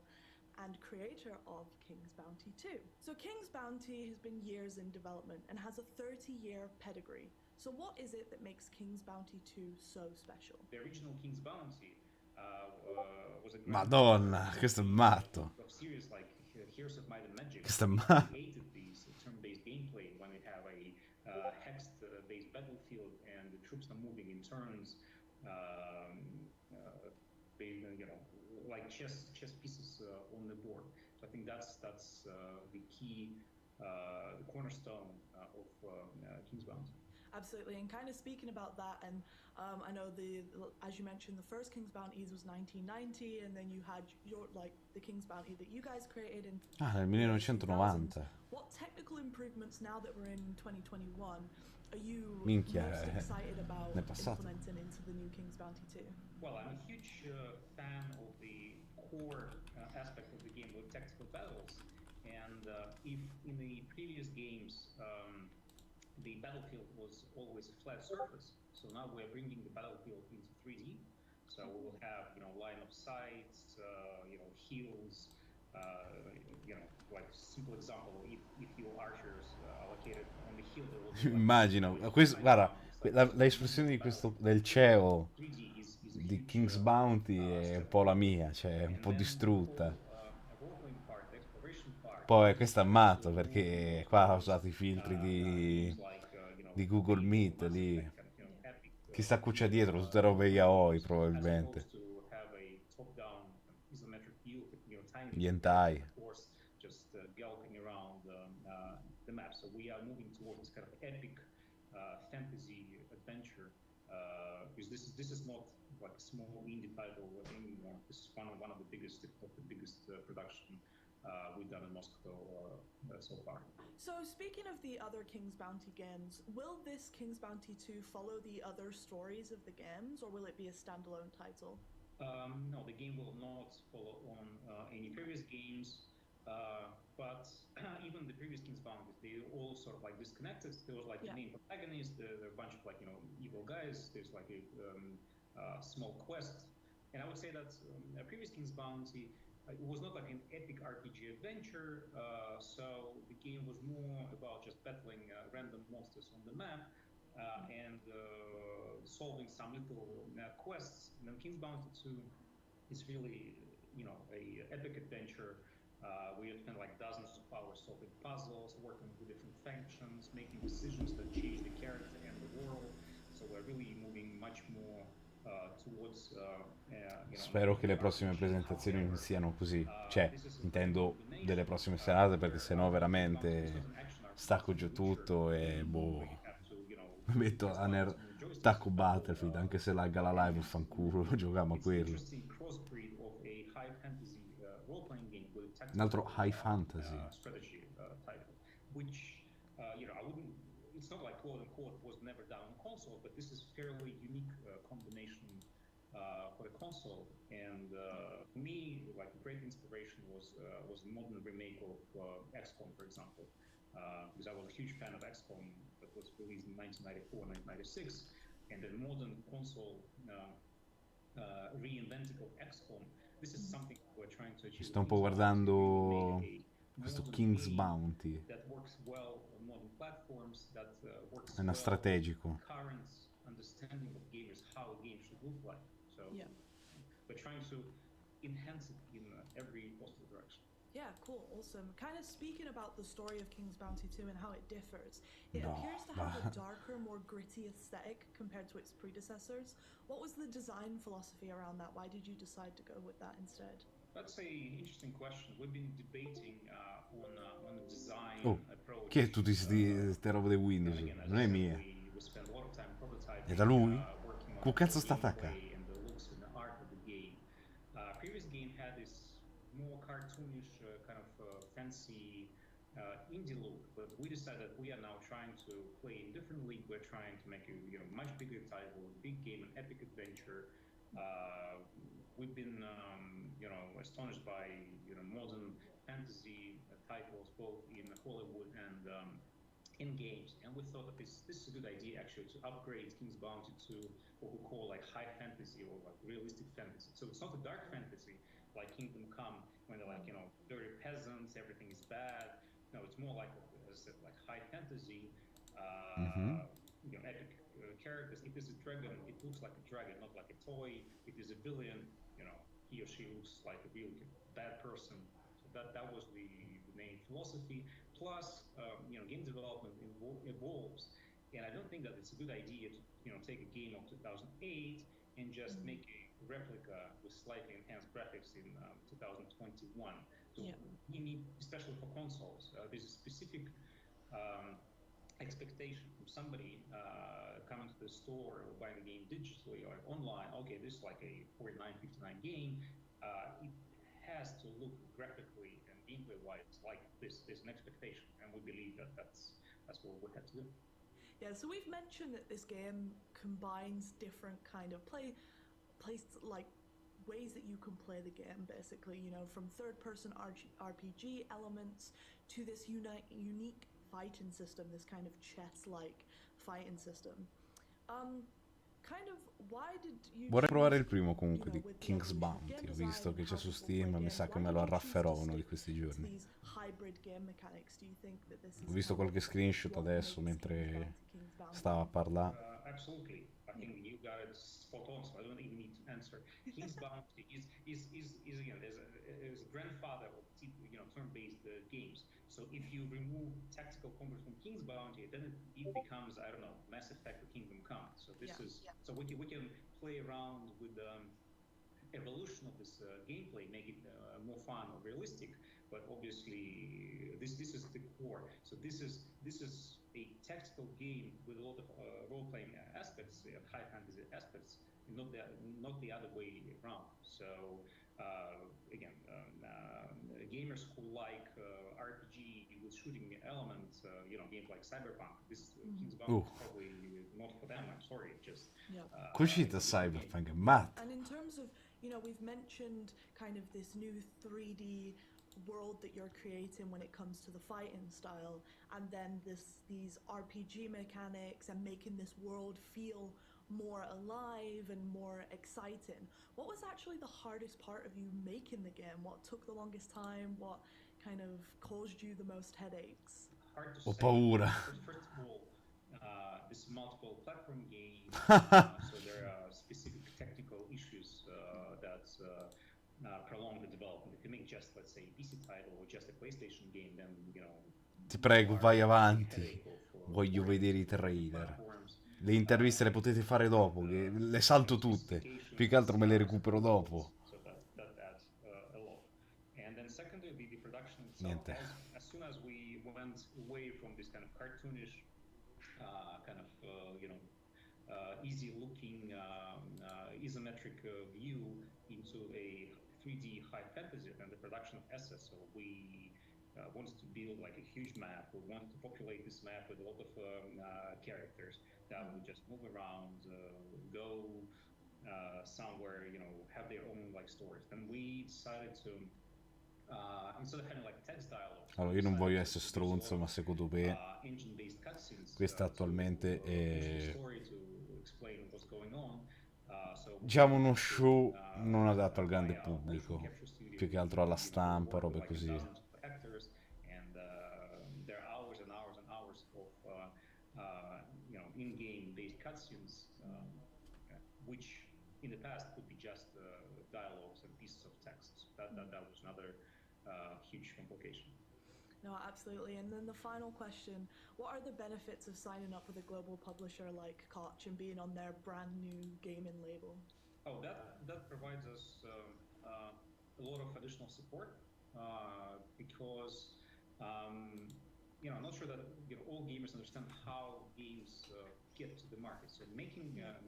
F: and creator of King's Bounty 2. So King's Bounty has been years in development and has a 30-year pedigree. So what is it that makes King's Bounty 2 so special?
M: The original King's Bounty was a
A: Madonna, questo è matto.
M: of series like Heroes of Might and Magic.
A: Questo è matto.
M: Created these turn-based gameplay when we have a hex-based battlefield and the troops are moving in turns. Like chess pieces on the board. So I think that's the key, the cornerstone of King's Bounty.
F: Absolutely, and kind of speaking about that, and I know as you mentioned, the first King's Bounties was 1990, and then you had the King's Bounty that you guys created in
A: Nel 1990.
F: What technical improvements, now that we're in 2021, are you
A: Minchia,
F: most excited about
A: ne è passato.
F: implementing into the new King's Bounty 2?
M: Well, I'm a huge fan of the core aspect of the game with tactical battles, and if in the previous games the battlefield was always a flat surface, so now we're bringing the battlefield into 3D. So we will have line of sights, hills. Like simple example, if your archers are located on the hill, they will be
A: Immagino. Questo, guarda, l'espressione di questo, del CEO di King's Bounty è un po' la mia, cioè è un po' distrutta. Poi questo è matto perché qua ha usato i filtri di Google Meet lì. Chissà chi c'è dietro, tutte robe yaoi probabilmente. Gli hentai.
M: Just galloping around the map. So we are moving towards this kind of epic fantasy adventure. Because this is not like a small indie title anymore. This is one of the biggest, if not the biggest, production we've done in Moscow so far.
F: So speaking of the other King's Bounty games, will this King's Bounty 2 follow the other stories of the games, or will it be a standalone title?
M: No, the game will not follow on any previous games, but even the previous King's Bounty, they all sort of like disconnected. There was like the main protagonist, there are a bunch of evil guys, there's like a small quest, and I would say that a previous King's Bounty, it was not like an epic RPG adventure, so the game was more about just battling random monsters on the map and solving some little quests. And then King's Bounty 2 is really, a epic adventure. We have spent like dozens of hours solving puzzles, working with different factions, making decisions that change the character and the world. So we're really moving much more towards.
A: Spero che le prossime presentazioni non siano così. Cioè, intendo delle prossime serate, perché sennò veramente stacco giù tutto e boh. Mi metto a stacco Battlefield, anche se lagga la live, fanculo, giochiamo a quello. Un altro high fantasy.
M: Strategy title, which I wouldn't. It's not like quote unquote was never done on console, but this is fairly unique combination for the console. And for me, like a great inspiration was the modern remake of XCOM, for example, because I was a huge fan of XCOM that was released in 1994, 1996. and the modern console reinventing of XCOM. This is something we're trying to achieve.
A: Sto un po' guardando questo King's Bounty.
M: That works well on modern platforms, that works
A: È una
M: well
A: strategico.
M: with current understanding of gamers, how a game should look like. So we're trying to enhance it in every possible direction.
F: Yeah, cool, awesome. Kind of speaking about the story of King's Bounty 2 and how it differs, it appears to have a darker, more gritty aesthetic compared to its predecessors. What was the design philosophy around that? Why did you decide to go with that instead?
M: That's an interesting question. We've been debating on a design approach.
A: Che è tutte queste robe di Windows? Non è mia.
M: We spent a lot of time prototyping.
A: È da lui?
M: Working on
A: Che cazzo sta
M: the
A: attacca?
M: gameplay and the looks and the art of the game. Previous game had this more cartoonish kind of fancy indie look, but we decided we are now trying to play in different league. We're trying to make a much bigger title, a big game, an epic adventure. We've been astonished by modern fantasy titles both in Hollywood and in games, and we thought that this is a good idea actually to upgrade King's Bounty to what we call like high fantasy or like realistic fantasy. So it's not a dark fantasy like Kingdom Come when they're like dirty peasants, everything is bad. No, it's more like, as I said, like high fantasy, epic characters. If there's a dragon, it looks like a dragon, not like a toy. If there's a villain, he or she looks like a real bad person. So that was the main philosophy. Plus, game development evolves, and I don't think that it's a good idea to take a game of 2008 and just make a replica with slightly enhanced graphics in 2021. So you need, especially for consoles, there's a specific expectation from somebody coming to the store or buying a game digitally or online. Okay, this is like a $49.59 game. It has to look graphically and gameplay-wise like this. There's an expectation, and we believe that that's what we have to do.
F: Yeah, so we've mentioned that this game combines different kind of like ways that you can play the game, basically, from third-person RPG elements to this unique fighting system, this kind of chess-like fighting system. Kind of, why did you
A: Vorrei provare il primo comunque di King's Bounty. Ho visto che c'è su Steam, mi sa che me lo arrafferò uno di questi giorni. Ho visto qualche screenshot adesso mentre stava a parlare.
M: Absolutely. I think you got it spot on, so I don't even need to answer. King's Bounty is again is a grandfather of turn-based games. So if you remove tactical combat from King's Bounty, then it becomes, I don't know, Mass Effect or Kingdom Come. So this so we can play around with the evolution of this gameplay, make it more fun or realistic. But obviously, this is the core. So this is a tactical game with a lot of role-playing aspects, high fantasy aspects, not the other way around. So again, gamers who like RPG with shooting elements, games like Cyberpunk, this King's Bounty is probably not for them. I'm sorry, just.
A: Uscita Cyberpunk, matt.
F: And in terms of, we've mentioned kind of this new 3D world that you're creating when it comes to the fighting style, and then these RPG mechanics and making this world feel more alive and more exciting. What was actually the hardest part of you making the game? What took the longest time? What kind of caused you the most headaches?
M: Hard to
A: Ho
M: say.
A: paura.
M: First of all, this multiple platform game, so there are specific technical issues that prolong the development. If you make just, let's say, a PC title or just a PlayStation game, then
A: Ti prego, vai avanti. Voglio vedere i trailer. Le interviste le potete fare dopo, che le salto tutte. Più che altro me le recupero dopo.
M: So that adds a lot. And then secondly, the production itself.
A: Niente.
M: As soon as we went away from this kind of cartoonish, kind of easy-looking, isometric view into a 3D high fantasy and the production of assets, so we wanted to build like a huge map. We wanted to populate this map with a lot of characters that would just move around, go somewhere, have their own like stories. Then we decided to instead of having like text dialogue.
A: Allora, io non voglio essere stronzo, ma secondo me questa attualmente è
M: explain what's going on. So
A: Diciamo uno show non adatto al grande pubblico, più che altro alla stampa, robe così.
M: Actors, and there are hours and hours and hours of in-game based cutscenes, which in the past could be just dialogues and pieces of text. That was another huge complication.
F: No, absolutely. And then the final question, what are the benefits of signing up with a global publisher like Koch and being on their brand new gaming label?
M: Oh, that provides us a lot of additional support because I'm not sure that all gamers understand how games get to the market. So making a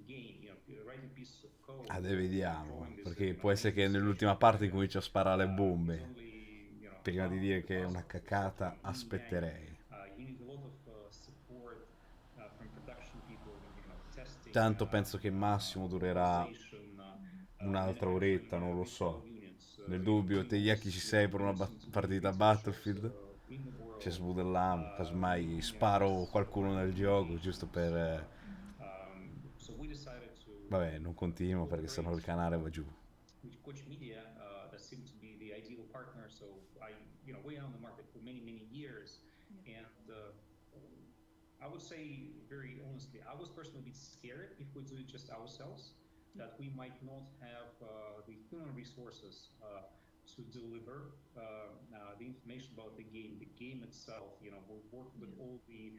M: game, writing pieces of code.
A: Vediamo, perché può essere che nell'ultima parte comincio a sparare le bombe. Prima di dire che è una cacata, aspetterei. Tanto penso che massimo durerà un'altra oretta, non lo so. Nel dubbio, te Yaki ci sei per una partita Battlefield? Ci sbudelliamo, casomai sparo qualcuno nel gioco, giusto per... Vabbè, non continuo perché sennò il canale va giù.
M: With Koch Media, that seemed to be the ideal partner. So we're on the market for many years, and I would say very honestly, I was personally a bit scared if we do it just ourselves, that we might not have the human resources to deliver the information about the game itself. We'll work with all the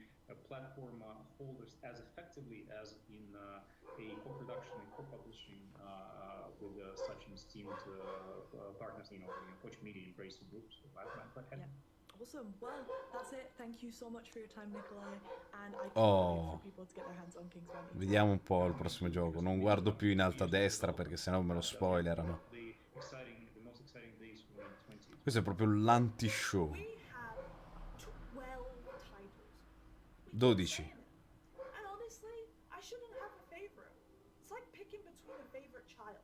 M: platform holders as effectively as in a co-production and co-publishing with such esteemed partners, Koch Media and Bracer Group. So I'm quite happy.
F: Yeah. Awesome. Well, that's it. Thank you so much for your time, Nikolai. And I can't wait for people to get their hands on King's Bounty.
A: Vediamo un po' il prossimo gioco. Non guardo più in alto a destra perché sennò me lo spoilerano. Questo è proprio l'anti-show. 12.
D: And honestly, I shouldn't have a favorite. It's like picking between a favorite child.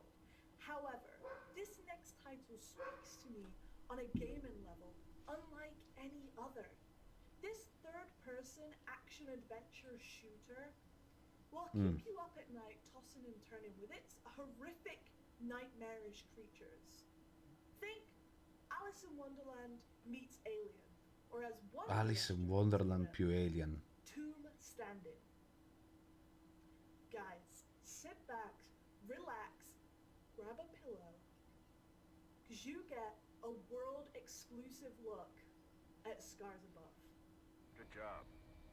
D: However, this next title speaks to me on a gaming level unlike any other. This third-person action-adventure shooter will keep you up at night tossing and turning with its horrific, nightmarish creatures. Think Alice in Wonderland meets Alien, or as one
A: Alice in Wonderland più Alien.
D: Tomb Standing. Guys, sit back, relax, grab a pillow, because you get a world-exclusive look at Scars Above.
N: Good job.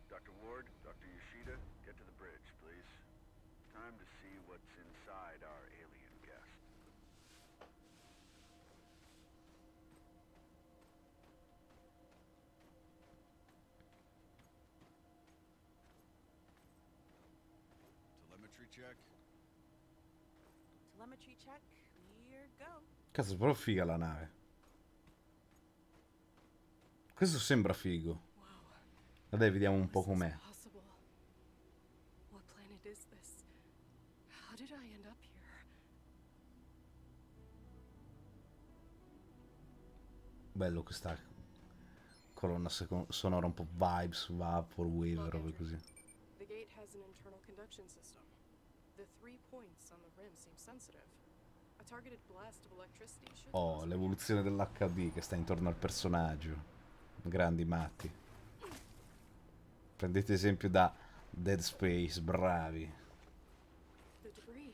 N: Dr. Ward, Dr. Yoshida, get to the bridge, please. Time to see what's inside our alien guest.
O: Telemetry check.
P: Telemetry check. Here go.
A: Cazzo, però figa la nave. Questo sembra figo. Vabbè, vediamo un po' com'è.
P: What planet is this? How did I end up here?
A: Bello questa colonna sonora un po' vibes, vaporwave, robe così.
P: The gate has an internal conduction system. The 3 points on the rim seem sensitive. A targeted blast of electricity should
A: Oh, l'evoluzione dell'HD che sta intorno al personaggio. Grandi matti. Prendete esempio da Dead Space, bravi.
P: The debris.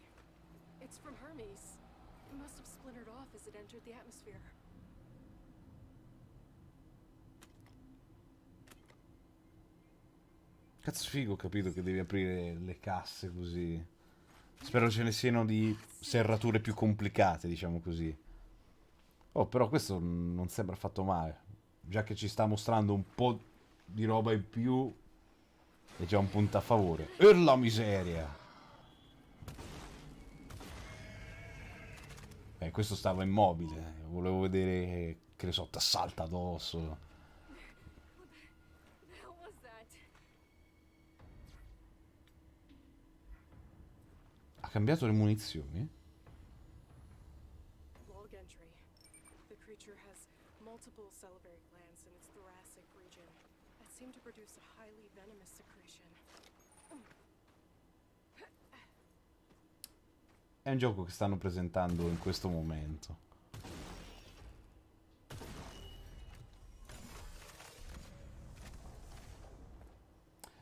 P: It's from Hermes. It must have splintered off as it entered the atmosphere.
A: Cazzo figo, ho capito che devi aprire le casse così. Spero ce ne siano di serrature più complicate, diciamo così. Oh, però questo non sembra fatto male. Già che ci sta mostrando un po' di roba in più, è già un punto a favore. E la miseria! Questo stava immobile. Volevo vedere che ne so, t'assalta addosso. Ha cambiato le munizioni?
P: Log entry. The creature has multiple salivary glands in its thoracic region that seem to produce a highly venomous secretion.
A: È un gioco che stanno presentando in questo momento.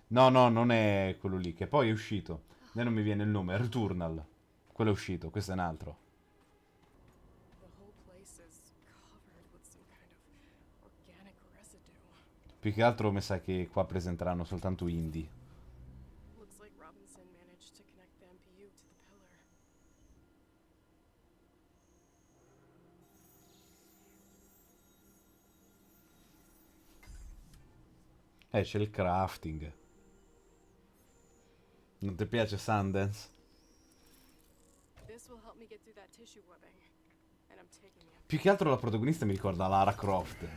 A: No, no, non è quello lì, che poi è uscito. A me non mi viene il nome, è Returnal. Quello è uscito, questo è un altro.
P: The whole place is covered with some kind of organic residue.
A: Più che altro mi sa che qua presenteranno soltanto indie.
P: Looks like Robinson managed to connect the MPU to the pillar.
A: C'è il crafting. Non ti piace Sundance?
P: This will help me get through that tissue webbing. And I'm taking the
A: Più che altro la protagonista mi ricorda Lara Croft.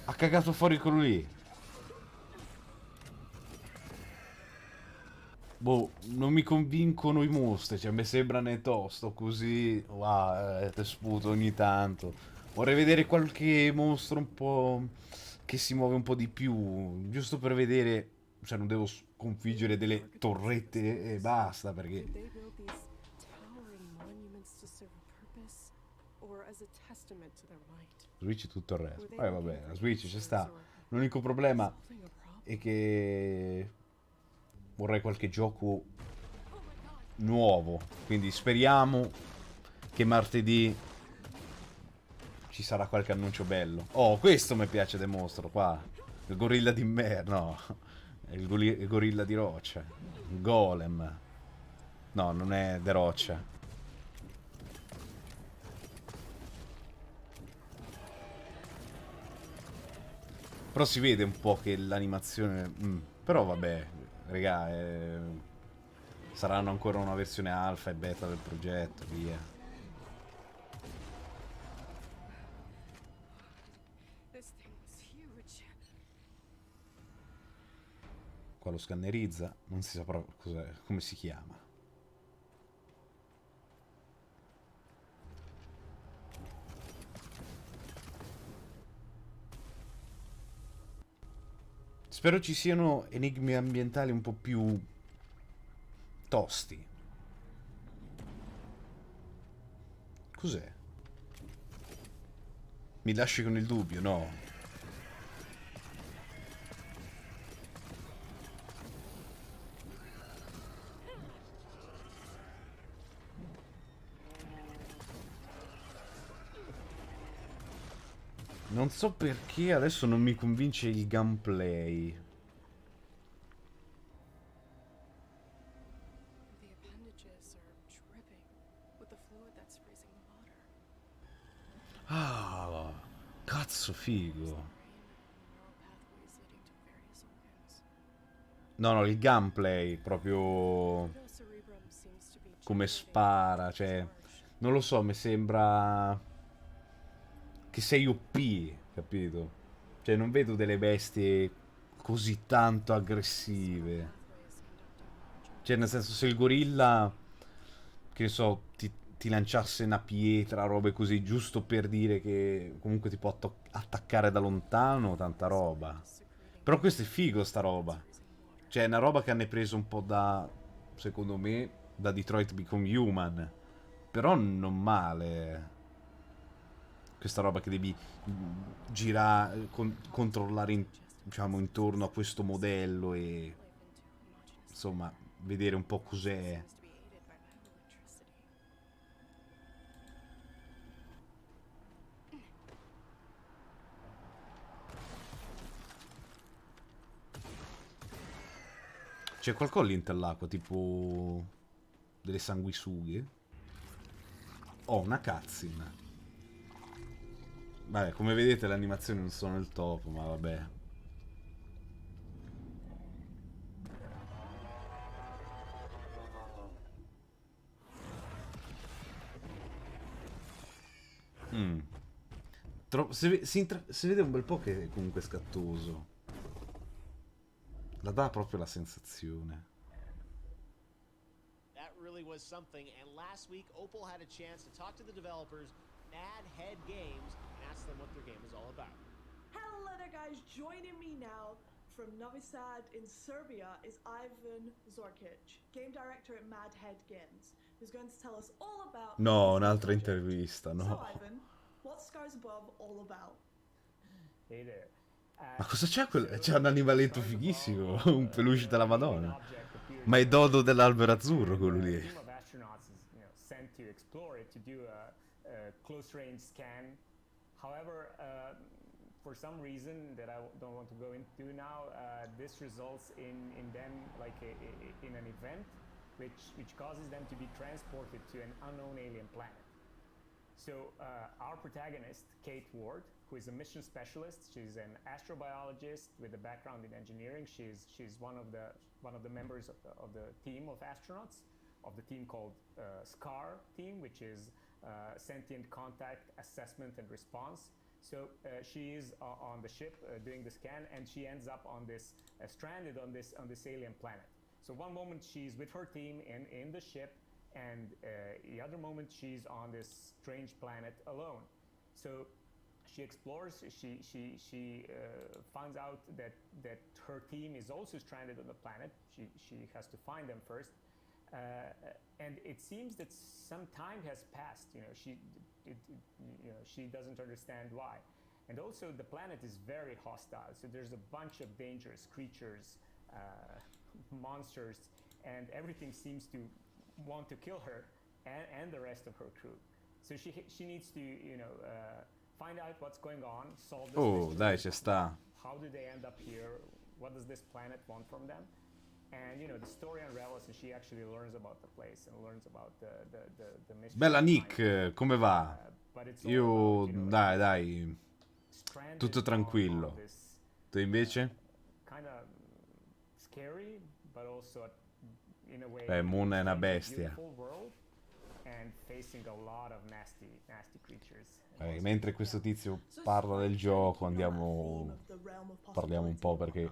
A: Ha cagato fuori quello lì. Boh, non mi convincono i mostri, cioè mi sembrano tosto così. Wow, te sputo ogni tanto. Vorrei vedere qualche mostro un po' che si muove un po' di più, giusto per vedere, cioè non devo sconfiggere delle torrette e basta, perché
P: Did they build these towering monuments to serve a purpose or as a testament to their might?
A: Switch tutto il resto. Poi vabbè, la Switch ci sta. L'unico problema è che vorrei qualche gioco nuovo, quindi speriamo che martedì ci sarà qualche annuncio bello. Oh, questo mi piace del mostro qua. Il gorilla di no, è il gorilla di roccia. Il golem. No, non è de roccia. Però si vede un po' che l'animazione... Però vabbè, regà, saranno ancora una versione alfa e beta del progetto, via.
P: This thing was huge.
A: Qua lo scannerizza, non si saprà come si chiama. Spero ci siano enigmi ambientali un po' più tosti. Cos'è? Mi lasci con il dubbio, no? Non so perché adesso non mi convince il gameplay.
P: The appendages are dripping with the fluid that's freezing the water.
A: Ah, cazzo figo.
P: Neural pathways leading to various organs.
A: No, no, il gameplay proprio
P: The cerebrum seems to be
A: come
P: generating
A: spara, cioè non lo so, mi sembra che sei OP, capito? Cioè non vedo delle bestie così tanto aggressive. Cioè nel senso, se il gorilla, che ne so, ti lanciasse una pietra, robe così, giusto per dire che comunque ti può attaccare da lontano, tanta roba. Però questo è figo, sta roba. Cioè è una roba che hanno preso un po' da, secondo me, da Detroit Become Human. Però non male. Questa roba che devi girare, controllare, diciamo, intorno a questo modello e insomma vedere un po' cos'è. C'è qualcosa lì all'acqua, tipo delle sanguisughe. Oh, una cutscene. Vabbè, come vedete le animazioni non sono il top, ma vabbè. Si vede un bel po' che è comunque scattoso. La dà proprio la sensazione.
C: That really was something, and last week Opal had a chance to talk to the developers, Mad Head Games, and ask them what their game is all about.
F: Hello there guys, joining me now from Novi Sad in Serbia is Ivan Zorkic, game director at Mad Head Games, who's going to tell us all about
A: No,
F: his new
A: un'altra
F: project.
A: intervista,
F: So
A: no.
F: Ivan, what's Scars Above all about?
O: Hey there.
A: Ma cosa c'è? C'è un animaletto fighissimo, un peluche della Madonna. Ma è Dodo dell'albero azzurro quello lì.
O: A team of astronauts is, sent to explore it to do a close-range scan. However, for some reason that I don't want to go into now, this results in them like in an event which causes them to be transported to an unknown alien planet. So our protagonist, Kate Ward, who is a mission specialist, she's an astrobiologist with a background in engineering. She's one of the members of the team of astronauts, of the team called SCAR team, which is Sentient Contact Assessment and Response. So she is on the ship doing the scan, and she ends up on this stranded on this alien planet. So one moment she's with her team in the ship, and the other moment she's on this strange planet alone. So she explores. She finds out that her team is also stranded on the planet. She has to find them first, and it seems that some time has passed. She doesn't understand why. And also the planet is very hostile. So there's a bunch of dangerous creatures, monsters, and everything seems to want to kill her and the rest of her crew. So she needs to find out what's going on, solve this mystery.
A: Dai, ci sta.
O: How did they end up here? What does this planet want from them? And the story unravels, and she actually learns about the place and learns about the mystery.
A: Bella Nick, come va? Io, dai. Tutto tranquillo. Tu invece?
O: Kind of scary, but also in a way.
A: Moon è una bestia.
O: And facing a lot of nasty creatures.
A: Mentre questo tizio parla del gioco, parliamo un po', perché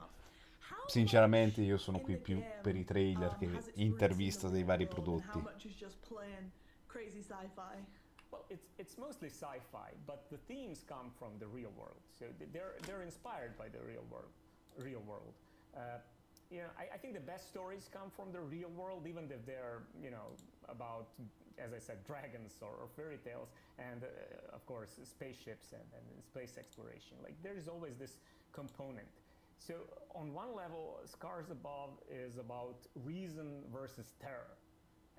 A: sinceramente io sono qui più per i trailer che interviste dei vari prodotti.
O: Well, it's mostly sci-fi, but the themes come from the real world. So they're inspired by the real world. I think the best stories come from the real world, even if they're about, as I said, dragons or fairy tales, and of course spaceships and space exploration. Like there is always this component. So on one level, Scars Above is about reason versus terror.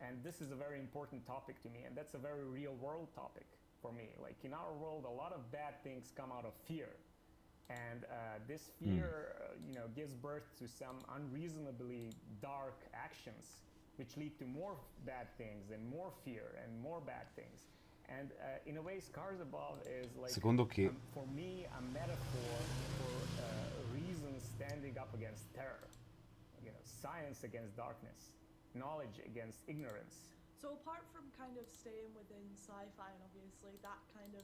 O: And this is a very important topic to me, and that's a very real world topic for me. Like in our world, a lot of bad things come out of fear. And this fear, gives birth to some unreasonably dark actions, which lead to more bad things and more fear and more bad things. And in a way, Scars Above is like, for me, a metaphor for reason standing up against terror. Science against darkness. Knowledge against ignorance.
F: So apart from kind of staying within sci-fi, and obviously that kind of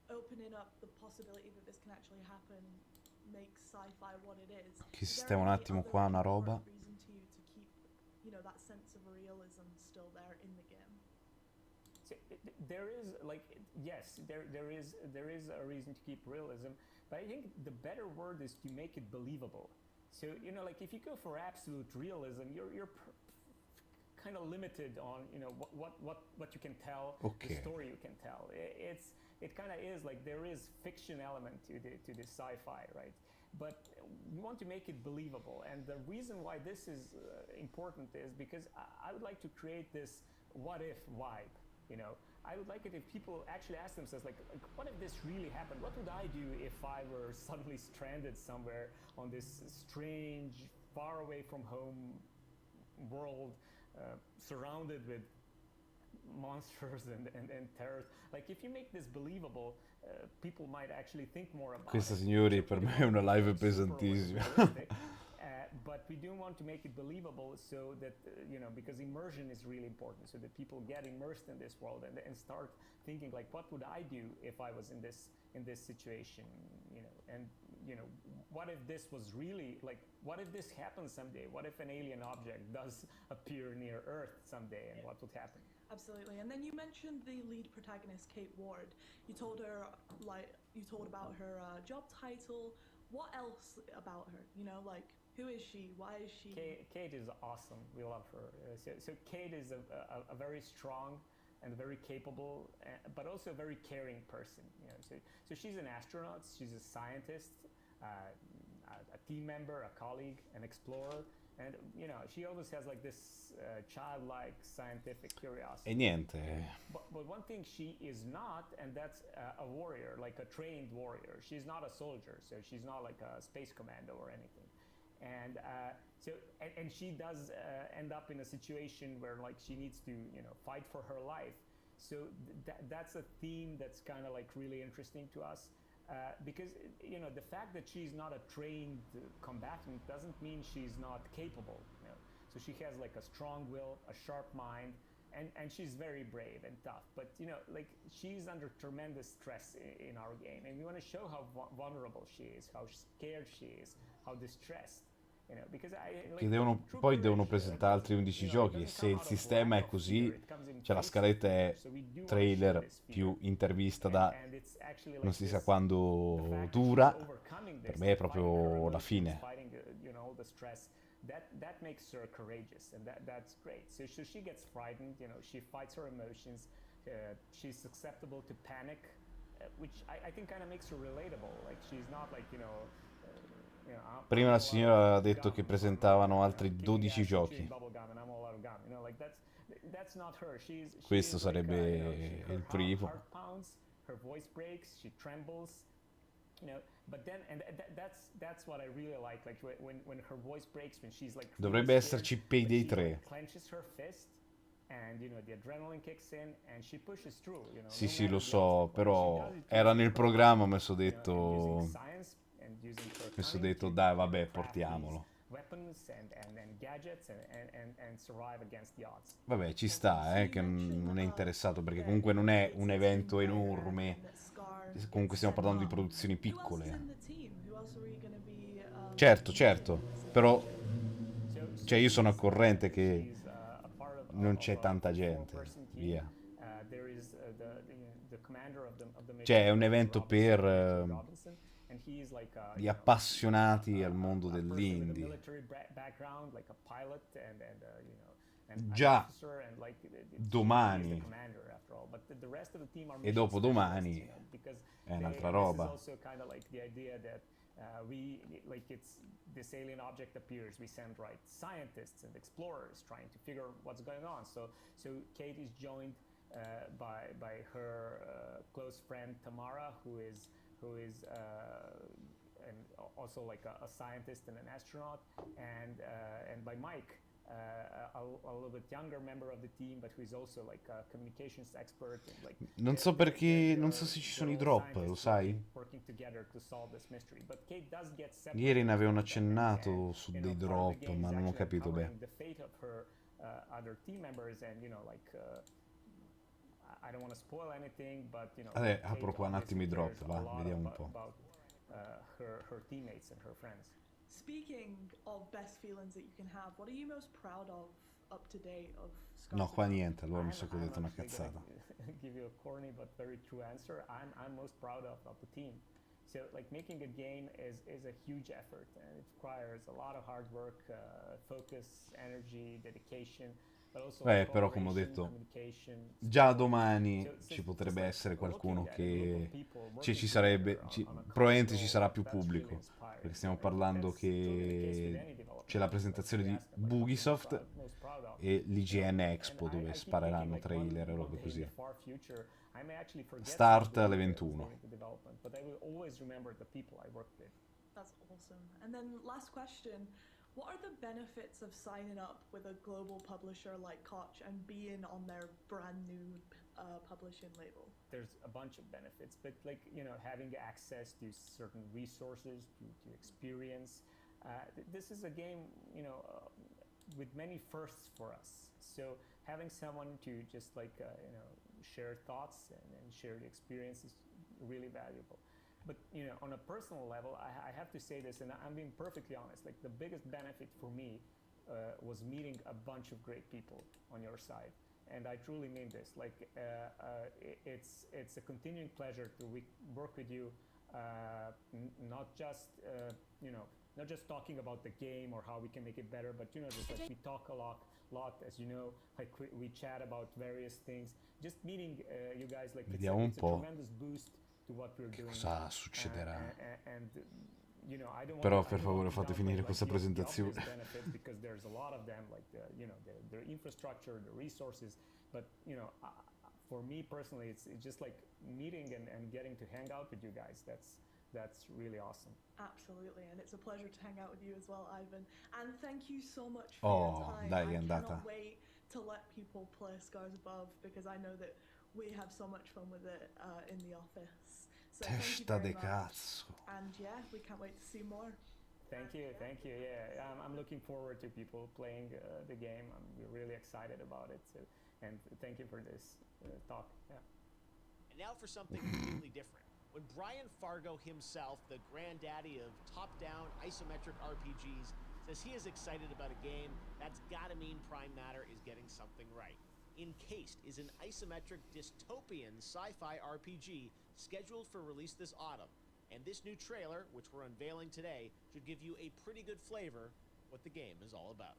F: opening up the possibility that this can actually happen makes sci-fi what it is.
A: Che sistema un attimo qua una roba.
F: Reason to keep, that sense of realism still there in the game.
O: So there is yes, there is a reason to keep realism, but I think the better word is to make it believable. So if you go for absolute realism, you're kind of limited on what you can tell, the story you can tell. It kind of is like there is fiction element to this sci-fi, right? But we want to make it believable, and the reason why this is important is because I would like to create this what if vibe. I would like it if people actually ask themselves like what if this really happened? What would I do if I were suddenly stranded somewhere on this strange, far away from home world? Surrounded with monsters and terrors. Like if you make this believable, people might actually think more about
A: Questa,
O: it.
A: signori, per me è una live pesantissima.
O: But we do want to make it believable so that, because immersion is really important, so that people get immersed in this world and start thinking like, what would I do if I was in this situation, and what if this was really like, what if this happens someday? What if an alien object does appear near Earth someday, and what would happen?
F: Absolutely. And then you mentioned the lead protagonist, Kate Ward. You told her, like, You told about her job title. What else about her? You know, like, who is she? Why is she?
O: Kate is awesome. We love her. So Kate is a very strong and very capable, but also a very caring person. You know, so she's an astronaut. She's a scientist, a team member, a colleague, an explorer, and you know, she always has like this childlike scientific curiosity.
A: E niente.
O: But one thing she is not, and that's a warrior, like a trained warrior. She's not a soldier, so she's not like a space commando or anything. And and she does end up in a situation where like she needs to, you know, fight for her life. So that's a theme that's kind of like really interesting to us, because you know, the fact that she's not a trained combatant doesn't mean she's not capable. You know? So she has like a strong will, a sharp mind, and she's very brave and tough. But you know, like, she's under tremendous stress in our game, and we want to show how vulnerable she is, how scared she is, how distressed. You know, because
A: Poi devono presentare altri 11 giochi e se il sistema è così, cioè la scaletta è trailer più intervista da non si sa quando dura, per me è proprio la fine.
O: That makes her courageous, and that's great. So she gets frightened, you know, she fights her emotions, she's susceptible to panic, which I think kind of makes her relatable. Like, she's not like, you know,
A: Prima la signora ha detto che presentavano altri 12 giochi. Questo sarebbe il primo.
O: Her voice breaks, she trembles, you know, but then, and that's what I really like when her voice breaks, when she's like
A: Dovrebbe esserci Payday 3.
O: Clenches her fist, and you know, the adrenaline kicks in and she pushes through, you know.
A: Sì, lo so, però era nel programma, mi sono detto dai, vabbè, portiamolo. Vabbè, ci sta, che non è interessato, perché comunque non è un evento enorme. Comunque stiamo parlando di produzioni piccole. Certo, però cioè io sono al corrente che non c'è tanta gente, via. Cioè è un evento per gli appassionati al mondo dell'indie. Già domani e dopodomani è un'altra roba.
O: This alien object appears, we send scientists and explorers trying to figure what's going on. So Kate is joined by her close friend Tamara, who is and also like a scientist and an astronaut, and by Mike, a little bit younger member of the team, but who is also like a communications expert. And, like,
A: non so perché, non so se ci sono i drop, lo sai? Ieri ne avevano accennato su dei drop, ma non ho capito bene. Vabbè, apro qua un attimo i drop, va, vediamo un po'.
O: Her teammates and her friends.
F: Speaking of best feelings that you can have, what are you most proud of up to date of Scars?
A: No, qua niente, allora mi so che ho detto una cazzata.
O: Give you a corny but very true answer. I'm most proud of the team. So like, making a game is a huge effort, and it requires a lot of hard work, focus, energy, dedication.
A: Però come ho detto, già domani ci potrebbe essere qualcuno che ci sarebbe, probabilmente ci sarà più pubblico, perché stiamo parlando che c'è la presentazione di Bugisoft e l'IGN Expo, dove spareranno trailer e robe così. Start alle 21.
F: That's awesome. And then last question. What are the benefits of signing up with a global publisher like Koch and being on their brand new publishing label?
O: There's a bunch of benefits, but like, you know, having access to certain resources, to experience. This is a game, you know, with many firsts for us. So having someone to just like, you know, share thoughts and share the experience is really valuable. But, you know, on a personal level, I have to say this, and I'm being perfectly honest, like, the biggest benefit for me was meeting a bunch of great people on your side. And I truly mean this. Like, it's a continuing pleasure to work with you not just not just talking about the game or how we can make it better, but just like we talk a lot, as you know, like we chat about various things. Just meeting you guys, like
A: Vediamo un
O: it's a
A: po'
O: tremendous boost to what we're doing.
A: cosa succederà.
O: And I don't
A: Però
O: want
A: per favore fate finire questa
O: the
A: presentazione.
O: obvious benefits, because there's a lot of them, like their infrastructure, the resources, but for me personally, it's just like meeting and getting to hang out with you guys. That's really awesome.
F: Absolutely, and it's a pleasure to hang out with you as well, Ivan. And thank you so much
A: Oh,
F: for your time.
A: dai, è
F: I
A: andata.
F: cannot wait to let people play Scars Above, because I know that we have so much fun with it in the office. So thank you
A: Testa
F: very
A: de
F: much.
A: cazzo.
F: And yeah, we can't wait to see more.
O: Thank you. Yeah, I'm looking forward to people playing the game. I'm really excited about it. So, and thank you for this talk. Yeah.
C: And now for something completely different. When Brian Fargo himself, the granddaddy of top-down isometric RPGs, says he is excited about a game, that's gotta mean Prime Matter is getting something right. Encased is an isometric dystopian sci-fi RPG scheduled for release this autumn. And this new trailer, which we're unveiling today, should give you a pretty good flavor what the game is all about.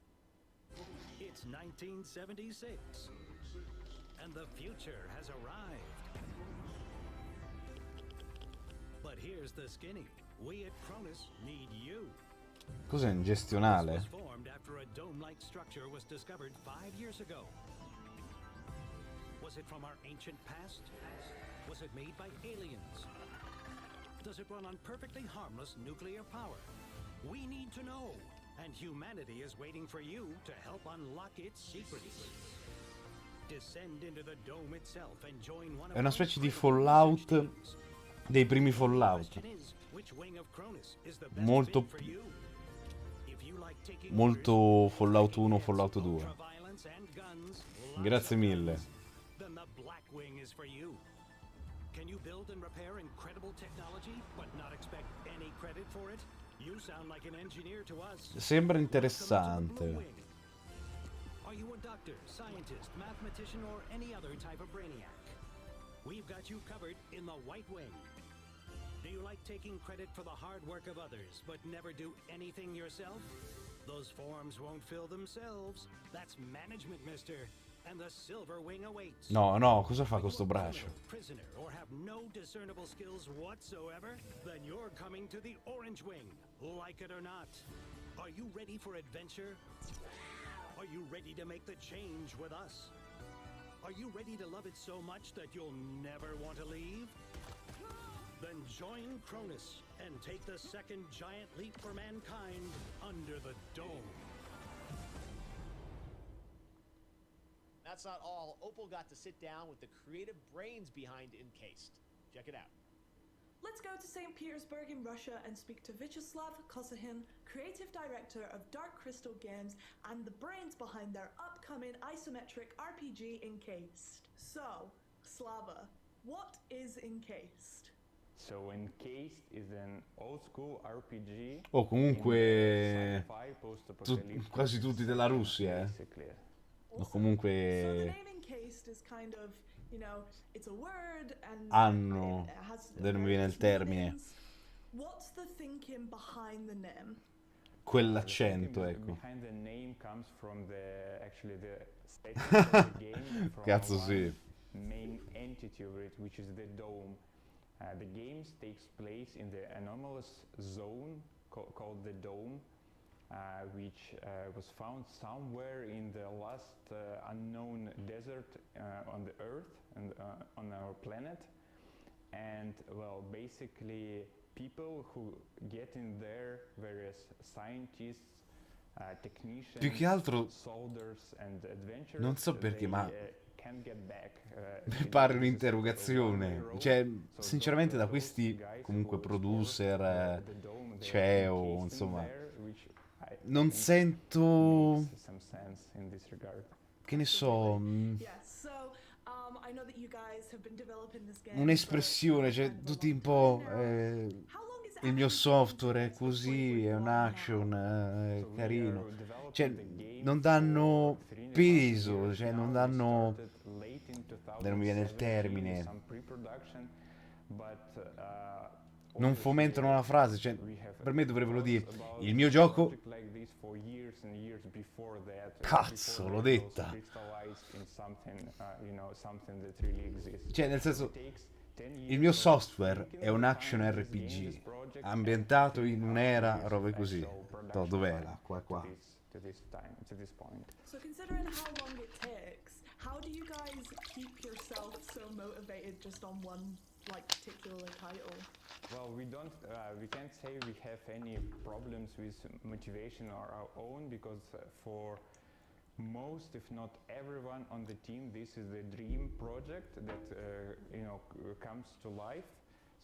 K: It's 1976, and the future has arrived. But here's the skinny. We at Cronus need you.
A: Cos'è un gestionale?
K: This was formed after a dome-like structure was discovered 5 years ago. Was it from our ancient past? Was it made by aliens? Does it run on perfectly harmless nuclear power? We need to know, and humanity is waiting for you to help unlock its secrets. Descend into the dome itself and join one of
A: È una specie di Fallout dei primi Fallout. Molto Fallout 1, Fallout 2. Grazie mille.
K: Then the Blackwing is for you. Can you build and repair incredible technology but not expect any credit for it? You sound like an engineer to us.
A: Sembra interessante.
K: Are you a doctor, scientist, mathematician, or any other type of brainiac? We've got you covered in the White Wing. Do you like taking credit for the hard work of others, but never do anything yourself? Those forms won't fill themselves. That's management, mister. And the Silver Wing awaits.
A: No, cosa fa con sto braccio?
K: Prisoner or have no discernible skills whatsoever? Then you're coming to the Orange Wing, like it or not. Are you ready for adventure? Are you ready to make the change with us? Are you ready to love it so much that you'll never want to leave? Then join Cronus and take the second giant leap for mankind under the dome.
C: That's not all. Opal got to sit down with the creative brains behind Encased. Check it out.
F: Let's go to St. Petersburg in Russia and speak to Vyacheslav Kosahin, creative director of Dark Crystal Games and the brains behind their upcoming isometric RPG Encased. So, Slava, what is Encased?
Q: So Encased is an old school RPG.
A: Oh, comunque quasi tutti della Russia, O comunque
F: So the name Encased is kind of, it's a word and
A: hanno,
F: it has
A: non mi viene il termine,
F: What's the thinking behind the name?
A: quell'accento, ecco.
Q: Behind the name comes from the statement of the game, from
A: Cazzo sì.
Q: main entity of it, which is the dome. The game takes place in the anomalous zone called the dome, which was found somewhere in the last unknown desert on the Earth and on our planet. And well, basically people who get in there, various scientists, technicians,
A: Più che altro
Q: soldiers and adventurers,
A: non so perché, ma
Q: can get back,
A: mi pare un'interrogazione. Cioè, sinceramente da questi comunque producer, CEO, insomma, non sento, che ne so, un'espressione, cioè tutti un po' il mio software è così, è un action, è carino, cioè non danno peso, cioè non danno, non mi viene il termine, non fomentano la frase, cioè per me dovrebbero dire il mio gioco. Cazzo, l'ho detta. Cioè, nel senso, il mio software è un action RPG ambientato in un'era, robe così. Dov'è l'acqua? Qua.
F: So considering how long it takes, how do you guys keep yourself so motivated just on one like particular title?
Q: Well, we can't say we have any problems with motivation on our own because for most, if not everyone on the team, this is the dream project that comes to life.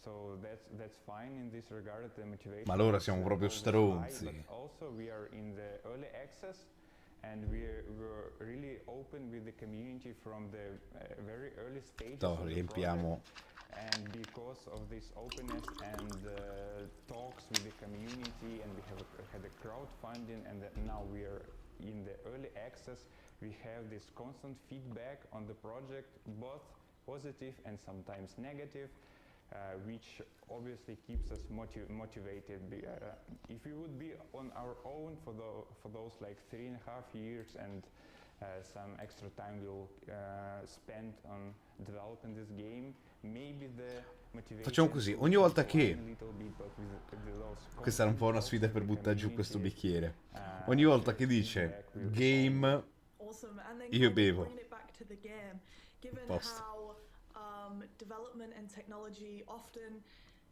Q: So that's fine in this regard. The motivation.
A: Ma allora siamo proprio stronzi.
Q: But also we are in the early access, and we're really open with the community from the very early stages.
A: Riempiamo.
Q: And because of this openness and talks with the community, and we have had a crowdfunding, and now we are in the early access, we have this constant feedback on the project, both positive and sometimes negative, which obviously keeps us motivated. If we would be on our own for those like 3.5 years and some extra time we'll spend on developing this game, maybe the motivation.
A: Facciamo così, ogni volta che questa era un po' una sfida per buttare giù questo bicchiere. Ogni volta che dice game, io bevo. Posto.
F: Development and technology often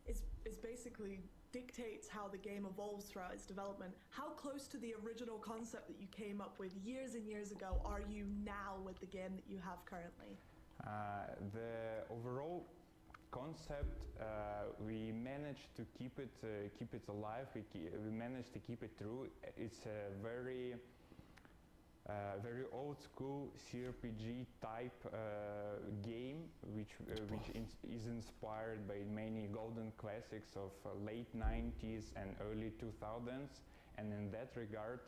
F: is basically dictates how the game evolves throughout its development. How close to the original concept that you came up with years and years ago are you now with the game that you have currently?
Q: The overall concept, we managed to keep it alive. We managed to keep it true. It's a very old school CRPG type game, which is inspired by many golden classics of late 90s and early 2000s. And in that regard,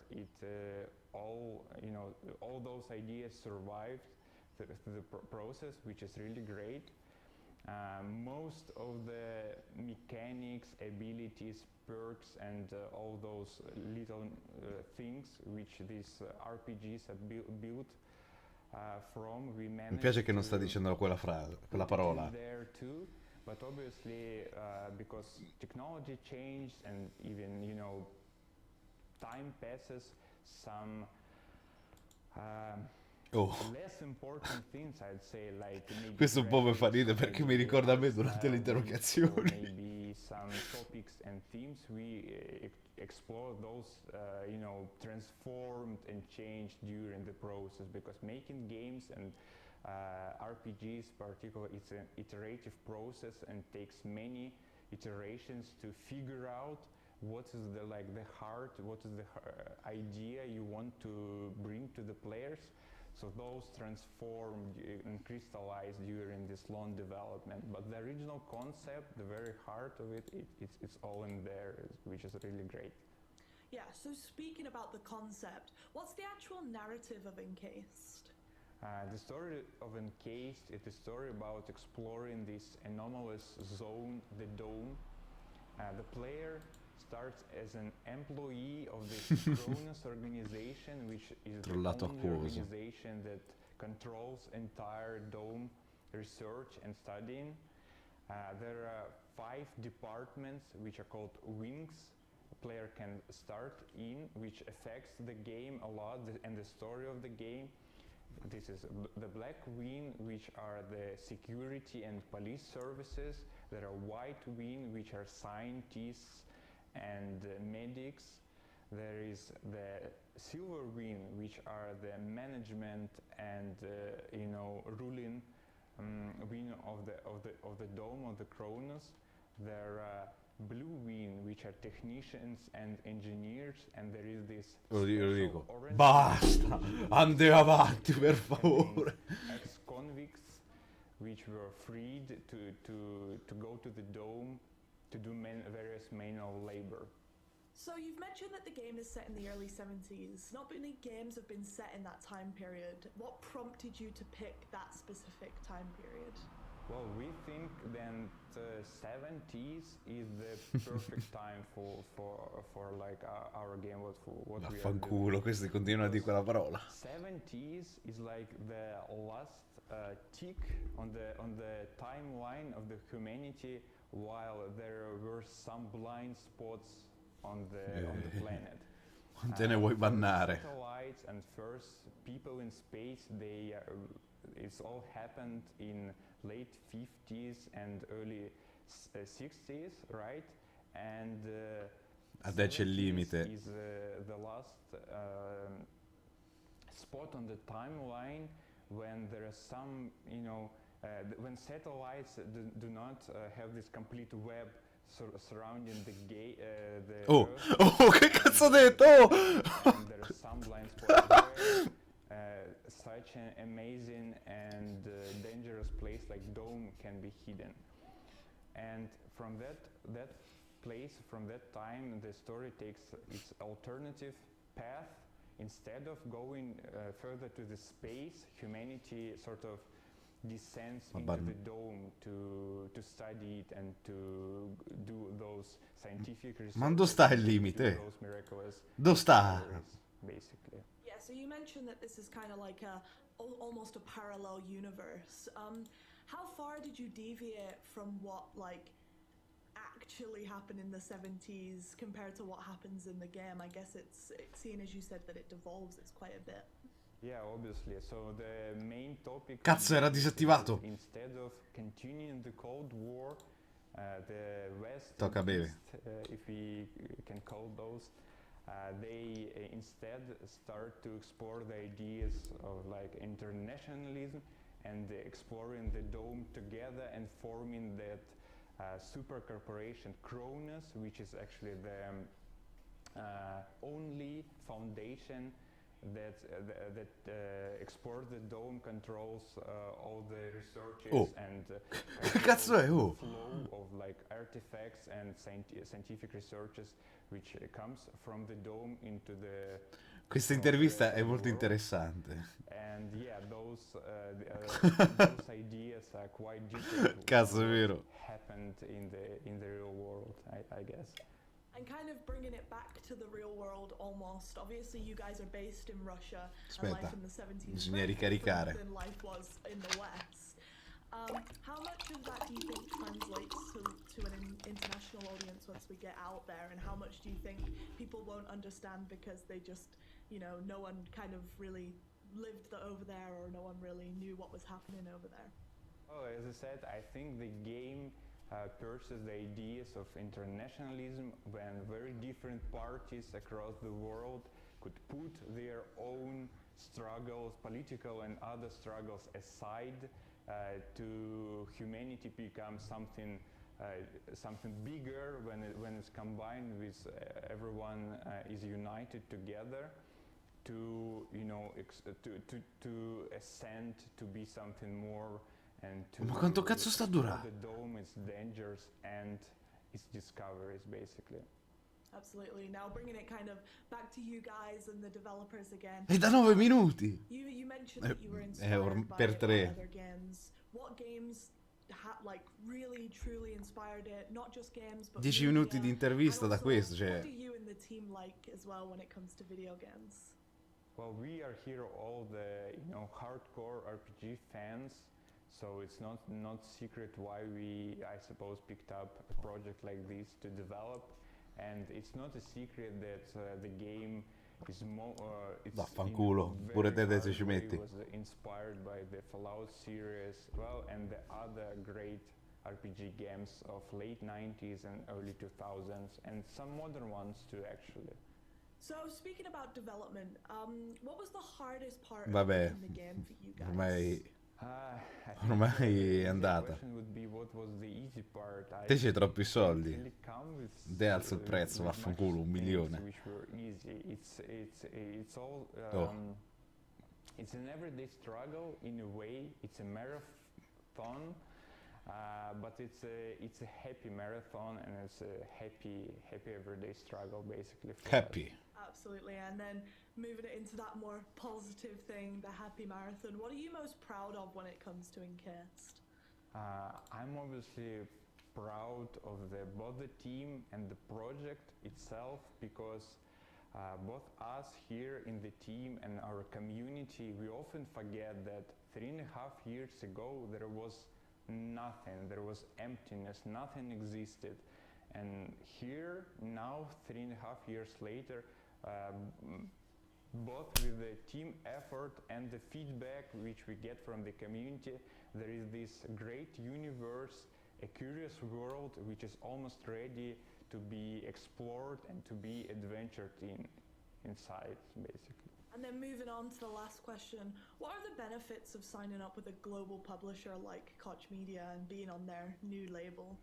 Q: all those ideas survived the process, which is really great. Most of the mechanics, abilities, perks, and all those little things which these RPGs are built from, we managed.
A: Mi piace che non sta dicendo quella frase, quella parola.
Q: There too, but obviously because technology changed and even time passes, some less important things, I'd say, like maybe
A: questo un po' mi fa ridere perché mi ricorda a me durante le interrogazioni.
Q: Maybe some topics and themes we explore those transformed and changed during the process, because making games and RPGs particularly, it's an iterative process and takes many iterations to figure out what is the heart, what is the idea you want to bring to the players. So those transformed and crystallized during this long development. But the original concept, the very heart of it's all in there, which is really great.
F: Yeah, so speaking about the concept, what's the actual narrative of Encased?
Q: The story of Encased is a story about exploring this anomalous zone, the Dome. The player starts as an employee of this Cronus organization, which is the only organization that controls entire Dome research and studying. There are 5 departments which are called wings a player can start in, which affects the game a lot and the story of the game. This is the black wing, which are the security and police services. There are white wing, which are scientists and medics. There is the silver wing, which are the management and ruling wing of the dome of the Cronus. There are blue wing, which are technicians and engineers, and there is this
A: lo dico. Basta, andiamo avanti per favore.
Q: Ex-convicts which were freed to go to the dome to do various manual labor.
F: So you've mentioned that the game is set in the early 70s. Not many games have been set in that time period. What prompted you to pick that specific time period?
Q: Well, we think that 70s is the perfect time for like our game. What we are doing.
A: Vaffanculo, questi continuano a dire quella parola.
Q: 70s is like the last tick on the timeline of the humanity, while there were some blind spots on the planet.
A: Non te ne vuoi bannare.
Q: Satellites and first people in space, it's all happened in late 50s and early 60s, right? And
A: Adesso c'è il limite.
Q: is the last spot on the timeline when there are some, when satellites do not have this complete web surrounding the Earth.
A: Oh, che cazzo ho detto?
Q: And there are some blind spots where such an amazing and dangerous place like Dome can be hidden. And from that place, from that time, the story takes its alternative path. Instead of going further to the space, humanity sort of descends into the dome to study it and to do those scientific research.
A: Ma dove sta il limite?
Q: Those miraculous
A: Dove sta?
Q: stories, basically.
F: Yeah, so you mentioned that this is kind of like almost a parallel universe. How far did you deviate from what like actually happened in the 70s compared to what happens in the game? I guess it's seeing as you said that it devolves, it's quite a bit.
Q: Yeah, obviously. So the main topic.
A: Cazzo, era disattivato.
Q: Instead of continuing the Cold War, the West,
A: Tocca bere.
Q: if we can call those, they instead start to explore the ideas of like internationalism and exploring the dome together and forming that super corporation Cronus, which is actually the only foundation that explores the dome, controls all the researches and
A: flow
Q: of like artifacts and scientific researches which comes from the dome into the.
A: Questa intervista è molto interessante.
Q: And yeah, those ideas are quite different.
A: Cazzo, è vero.
Q: Happened in the real world, I guess.
F: And kind of bringing it back to the real world almost. Obviously you guys are based in Russia and life in the 70s
A: bisogna ricaricare.
F: than life was in the West. How much of that do you think translates to an international audience once we get out there, and how much do you think people won't understand because they just, no one kind of really lived over there, or no one really knew what was happening over there?
Q: Oh, as I said, I think the game pursues the ideas of internationalism when very different parties across the world could put their own struggles, political and other struggles aside, to humanity become something bigger when it's combined with everyone is united together to to ascend to be something more.
A: Ma quanto cazzo sta a durare?
Q: The dome, its dangers and its discoveries, basically.
F: Absolutely. Now bringing it kind of back to you guys and the developers again.
A: È da 9 minuti.
F: You mentioned that you were inspired by other games. What games like really truly inspired it? Not just games, but
A: 10 minuti di intervista da questo, cioè.
F: What do you and the team like as well when it comes to video games?
Q: Well, we are here all the hardcore RPG fans. So it's not secret why we, I suppose, picked up a project like this to develop, and it's not a secret that the game is
A: Vaffanculo, pure te adesso ci metti.
Q: Was inspired by the Fallout series, and the other great RPG games of late 90s and early 2000s, and some modern ones too, actually.
F: So speaking about development, what was the hardest part
A: of
F: the game for you guys?
A: Ormai è andata. Te c'hai troppi soldi. Te alza il prezzo, vaffanculo, 1 milione.
Q: It's an everyday struggle in a way. It's a marathon, but it's a happy marathon, and it's a happy everyday struggle, basically.
A: Happy.
F: Absolutely, and then moving it into that more positive thing, the happy marathon. What are you most proud of when it comes to Encast?
Q: I'm obviously proud of both the team and the project itself, because both us here in the team and our community, we often forget that 3.5 years ago there was nothing, there was emptiness, nothing existed. And here, now, 3.5 years later, both with the team effort and the feedback which we get from the community, there is this great universe, a curious world which is almost ready to be explored and to be adventured inside, basically.
F: And then moving on to the last question, what are the benefits of signing up with a global publisher like Koch Media and being on their new label?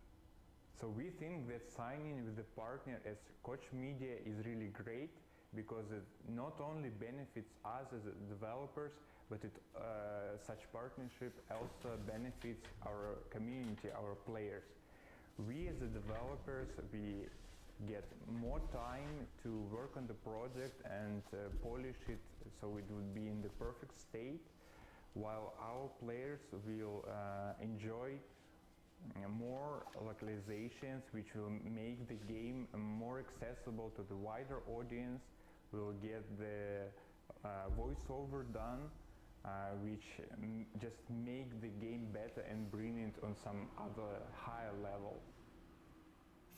Q: So we think that signing with a partner as Koch Media is really great, because it not only benefits us as developers, but such partnership also benefits our community, our players. We as the developers, we get more time to work on the project and polish it so it would be in the perfect state, while our players will enjoy more localizations which will make the game more accessible to the wider audience. We'll get the voiceover done, which just make the game better and bring it on some other higher level.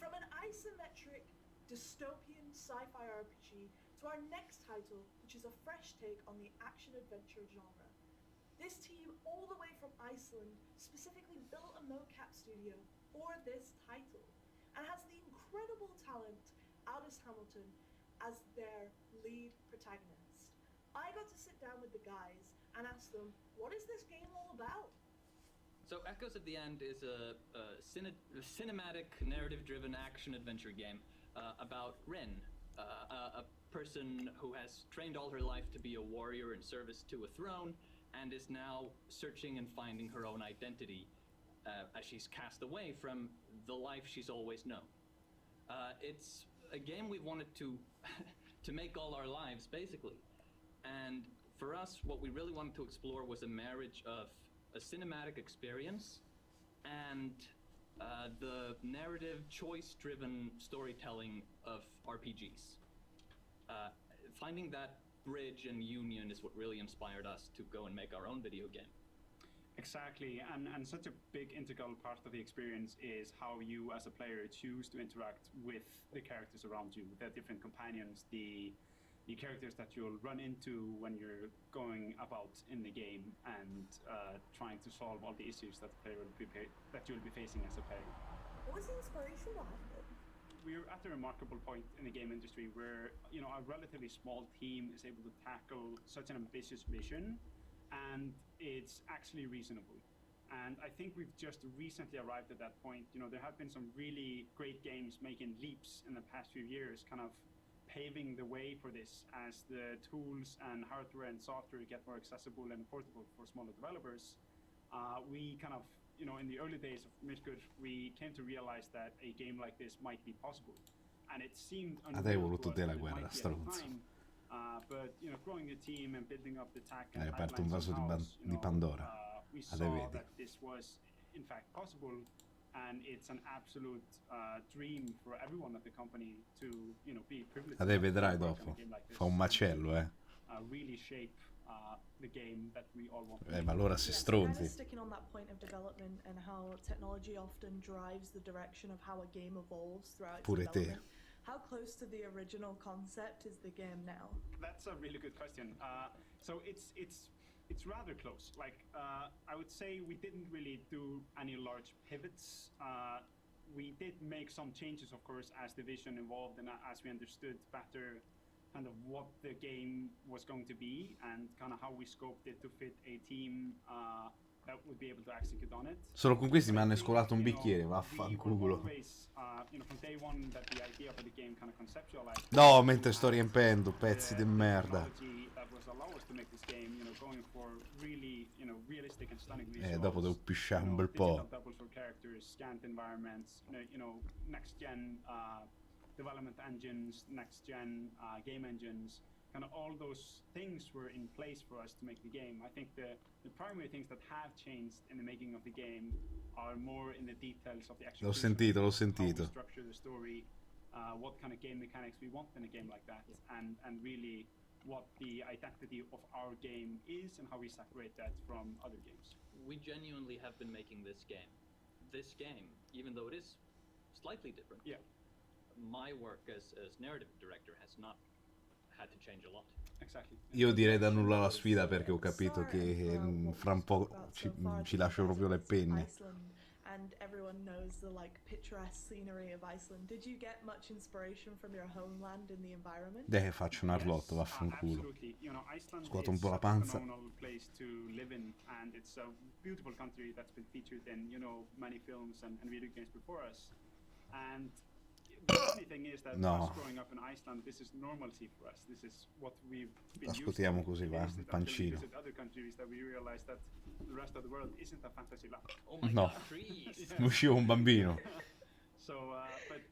D: From an isometric dystopian sci-fi RPG to our next title, which is a fresh take on the action-adventure genre. This team, all the way from Iceland, specifically built a mocap studio for this title, and has the incredible talent Aldous Hamilton as their lead protagonist. I got to sit down with the guys and ask them, what is this game all about?
R: So Echoes of the End is a cinematic, narrative-driven action-adventure game about Rin, a person who has trained all her life to be a warrior in service to a throne, and is now searching and finding her own identity as she's cast away from the life she's always known. It's a game we wanted to make all our lives, basically. And for us, what we really wanted to explore was a marriage of a cinematic experience and the narrative, choice-driven storytelling of RPGs. Finding that bridge and union is what really inspired us to go and make our own video game.
S: Exactly, and such a big integral part of the experience is how you as a player choose to interact with the characters around you, the different companions, the characters that you'll run into when you're going about in the game and trying to solve all the issues that you'll be facing as a player.
F: What was the inspiration behind it?
S: We're at a remarkable point in the game industry where, you know, a relatively small team is able to tackle such an ambitious mission, and it's actually reasonable. And I think we've just recently arrived at that point. You know, there have been some really great games making leaps in the past few years, kind of paving the way for this as the tools and hardware and software get more accessible and affordable for smaller developers. We kind of, you know, in the early days of Midgard, we came to realize that a game like this might be possible. And it seemed unreal to us that it might be at the time. But, you know, growing the team and building up the tech and
A: aperto un vaso di Pandora.
S: we saw that this was in fact possible, and it's an absolute dream for everyone at the company to, you know, be privileged.
A: Vedrai dopo. Fa un macello,
S: really shape the game that we all want.
A: Ma allora si stronzi.
F: Sticking on that point of development and how technology often drives the direction of how a game evolves throughout its
A: Pure te.
F: development. How close to the original concept is the game now?
S: That's a really good question. So it's rather close. Like I would say we didn't really do any large pivots. We did make some changes, of course, as the vision evolved and as we understood better kind of what the game was going to be and kind of how we scoped it to fit a team that would be able to execute on it.
A: Solo con questi mi hanno scolato un bicchiere, vaffanculo. No, mentre sto riempendo, pezzi di merda. Dopo devo pisciare un bel po'.
S: Next gen development engines, next gen game engines, kind of all those things were in place for us to make the game. I think the primary things that have changed in the making of the game are more in the details of the actual.
A: L'ho sentito, l'ho sentito.
S: How we structure the story, what kind of game mechanics we want in a game like that, and really what the identity of our game is and how we separate that from other games.
R: We genuinely have been making this game. This game, even though it is slightly different.
S: Yeah.
R: My work as narrative director has not had to change a lot.
S: Exactly.
A: Io direi da nulla alla sfida perché ho capito che fra un po' ci lascio proprio le penne.
F: Iceland, and everyone knows the like picturesque scenery of Iceland. Did you get much inspiration from your homeland in the environment?
A: Faccio un arlotto, vaffanculo.
S: Absolutely. You know, Iceland
A: Scuoto un
S: is
A: po' la
S: a
A: panza.
S: phenomenal place to live in, and it's a beautiful country that's been featured in, you know, many films and video games before us. And the funny thing is that us growing up in Iceland, this is normalcy for us. This is what we've been
A: Ascoltiamo
S: used to.
A: così, va, il pancino.
S: Visit other countries that we realize that the rest of the world isn't a fantasy land.
R: Oh my
A: No,
R: God, trees!
A: mi usciva un bambino.
S: So,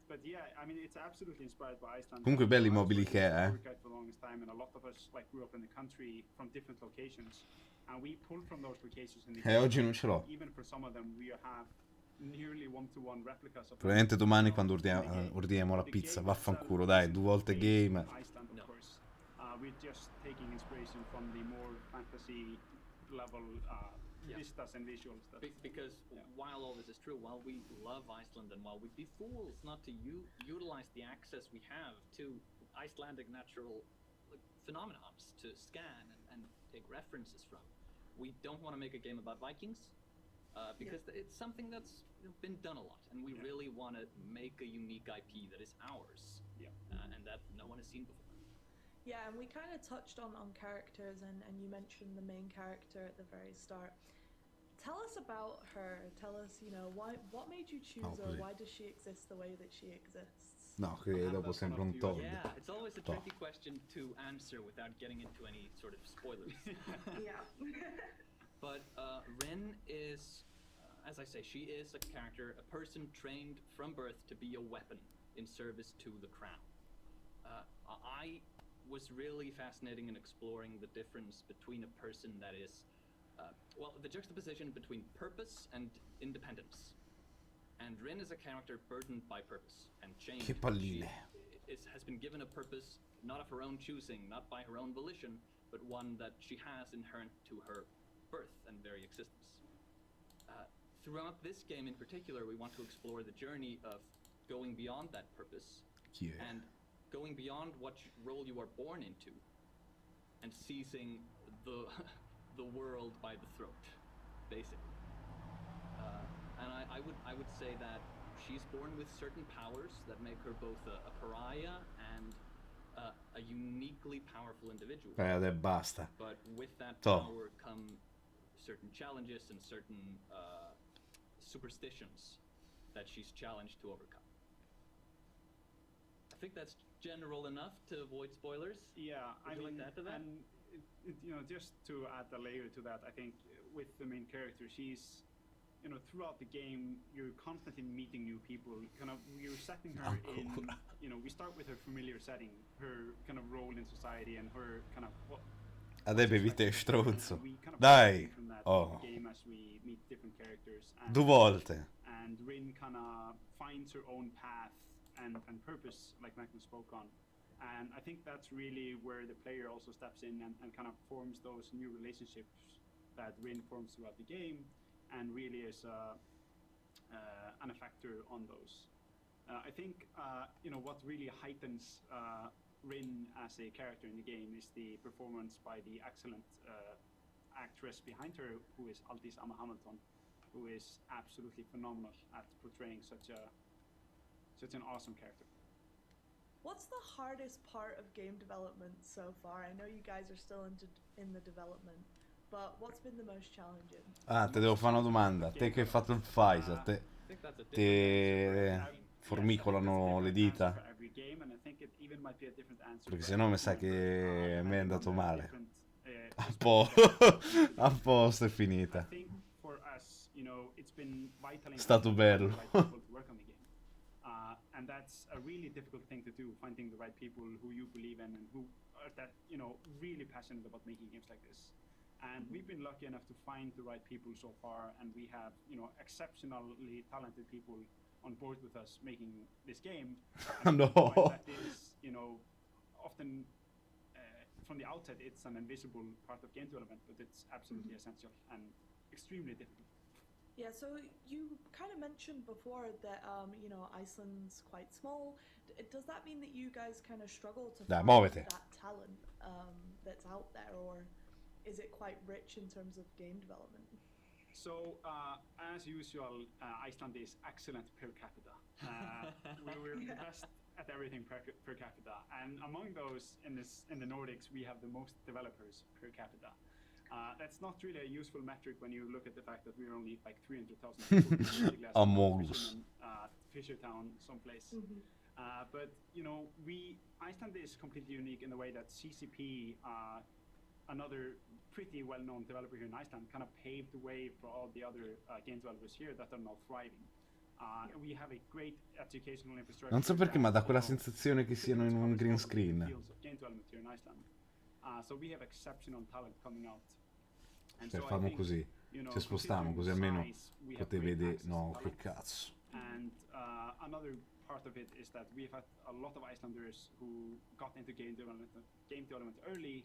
S: but yeah, I mean, it's absolutely inspired by Iceland.
A: Comunque belli i mobili che è,
S: For the longest time, and a lot of us like grew up in the country from different locations, and we pulled from those locations in the game.
A: Oggi non ce l'ho.
S: Even for some of them, we have nearly one-to-one replicas of.
A: Probabilmente domani quando ordiniamo la pizza, vaffanculo, dai, 2 volte game.
S: Iceland, of course. We're just taking inspiration from the more fantasy level vistas and visuals.
R: Because while all this is true, while we love Iceland and while we'd be fools not to utilize the access we have to Icelandic natural phenomenons to scan and take references from, we don't want to make a game about Vikings because it's something that's been done a lot, and we really want to make a unique IP that is ours and that no one has seen before.
F: Yeah, and we kind of touched on characters, and you mentioned the main character at the very start. Tell us about her. Tell us, you know, what made you choose her? Why does she exist the way that she exists?
A: No, che dopo sempre un Todd.
R: Yeah, it's always a tricky question to answer without getting into any sort of spoilers.
F: Yeah.
R: But Rin is, as I say, she is a character, a person trained from birth to be a weapon in service to the crown. I was really fascinating in exploring the difference between a person that is, well, the juxtaposition between purpose and independence. And Rin is a character burdened by purpose and change.
A: Che palline.
R: She has been given a purpose not of her own choosing, not by her own volition, but one that she has inherent to her birth and very existence. Throughout this game in particular, we want to explore the journey of going beyond that purpose and going beyond what role you are born into and seizing the world by the throat, basically. And I would say that she's born with certain powers that make her both a pariah and a uniquely powerful individual.
A: Basta.
R: But with that power come certain challenges and certain superstitions that she's challenged to overcome. I think that's general enough to avoid spoilers.
S: Yeah,
R: Would you like to add to that?
S: And you know, just to add a layer to that, I think with the main character, she's, you know, throughout the game, you're constantly meeting new people. Kind of, you're setting her in. You know, we start with her familiar setting, her kind of role in society, and her kind of what.
A: Adesso vite stronzo. Dai. Oh.
S: Game as we meet different characters.
A: 2 volte.
S: And Rin kind of finds her own path and purpose, like Magnus spoke on. And I think that's really where the player also steps in and kind of forms those new relationships that Rin forms throughout the game, and really is an effector on those. I think you know what really heightens Rin as a character in the game is the performance by the excellent actress behind her, who is Aldís Amma Hamilton, who is absolutely phenomenal at portraying such an awesome character.
F: What's the hardest part of game development so far? I know you guys are still in the development, but what's been the most challenging?
A: Te devo fare una domanda. Te che hai fatto il Pfizer, te formicolano le dita? Perché sennò mi sa che mi è andato male. A posto, è finita. È stato bello.
S: And that's a really difficult thing to do, finding the right people who you believe in and who that really passionate about making games like this. And we've been lucky enough to find the right people so far, and we have exceptionally talented people on board with us making this game.
A: No.
S: That is, often from the outset it's an invisible part of game development, but it's absolutely essential and extremely difficult.
F: Yeah, so you kind of mentioned before that Iceland's quite small. Does that mean that you guys kind of struggle to find
A: muovete.
F: that talent that's out there, or is it quite rich in terms of game development?
S: So, as usual, Iceland is excellent per capita. We're the best at everything per capita, and among those in the Nordics, we have the most developers per capita. That's not really a useful metric when you look at the fact that we're only like 300,000 people.
A: Among us.
S: Fishertown, someplace. But Iceland is completely unique in the way that CCP, another pretty well-known developer here in Iceland, kind of paved the way for all the other game developers here that are now thriving. We have a great educational infrastructure.
A: Non so perché, ma dà quella sensazione che siano in un green screen.
S: Game development here in Iceland. So we have exceptional talent coming out.
A: Cioè, famo così. Ci spostiamo così almeno potete vedere. No, che cazzo.
S: And another part of it is that we've had a lot of Icelanders who got into game development early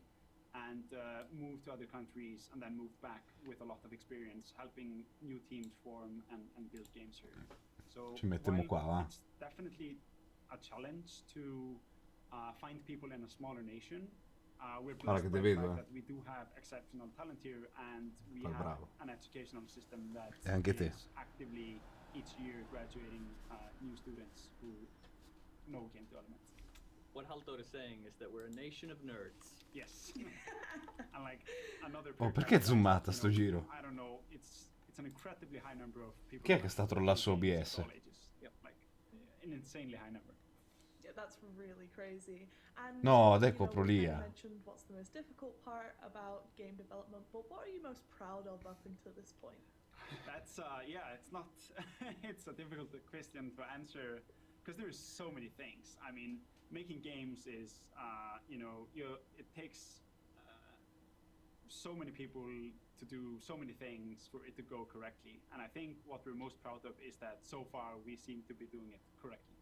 S: and moved to other countries and then moved back with a lot of experience helping new teams form and build games here. So
A: Ci mettiamo qua, va.
S: it's definitely a challenge to find people in a smaller nation. We're blessed by the fact that we do have exceptional talent here, and we have an educational system that is actively each year graduating new students who know game development.
R: What Halldor is saying is that we're a nation of nerds.
S: Yes. And like another
A: perché è zoomata sto giro?
S: I don't know, it's an incredibly high number of people.
A: Chi è che sta trollando su OBS?
S: Yep, like an insanely high number.
F: Yeah, that's really crazy. And
A: No, dai, copro
F: we
A: lì.
F: kind of mentioned what's the most difficult part about game development, but what are you most proud of up until this point?
S: That's it's not it's a difficult question to answer because there's so many things. I mean, making games is it takes so many people to do so many things for it to go correctly, and I think what we're most proud of is that so far we seem to be doing it correctly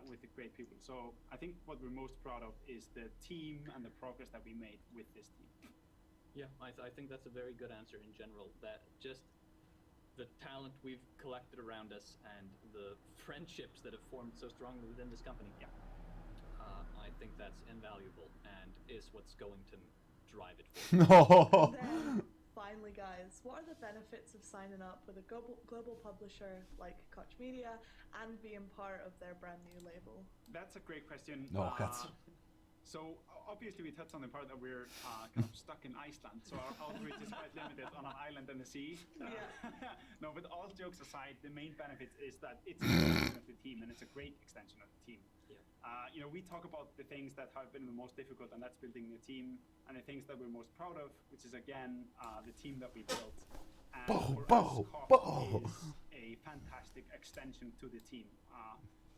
S: with the great people. So I think what we're most proud of is the team and the progress that we made with this team.
R: Yeah, I think that's a very good answer in general, that just the talent we've collected around us and the friendships that have formed so strongly within this company.
S: Yeah.
R: I think that's invaluable and is what's going to drive it forward.
A: No!
F: Then, finally, guys, what are the benefits of signing up with a global publisher like Koch Media and being part of their brand new label?
S: That's a great question.
A: No, cazzo.
S: So obviously we touched on the part that we're kind of stuck in Iceland, so our outreach is quite limited on an island in the sea. No, but all jokes aside, the main benefit is that it's an extension of the team, and it's a great extension of the team.
R: Yeah.
S: We talk about the things that have been the most difficult, and that's building the team, and the things that we're most proud of, which is again the team that we built. And for us, Koch is a fantastic extension to the team.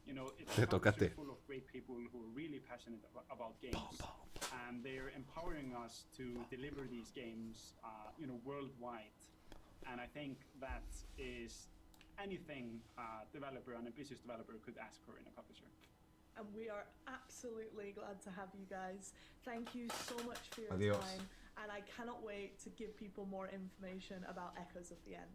S: It's a publisher full of great people who are really passionate about games, and they're empowering us to deliver these games, worldwide. And I think that is anything a developer, an ambitious developer, could ask for in a publisher.
F: And we are absolutely glad to have you guys. Thank you so much for your
A: Adios.
F: time, and I cannot wait to give people more information about Echoes of the End.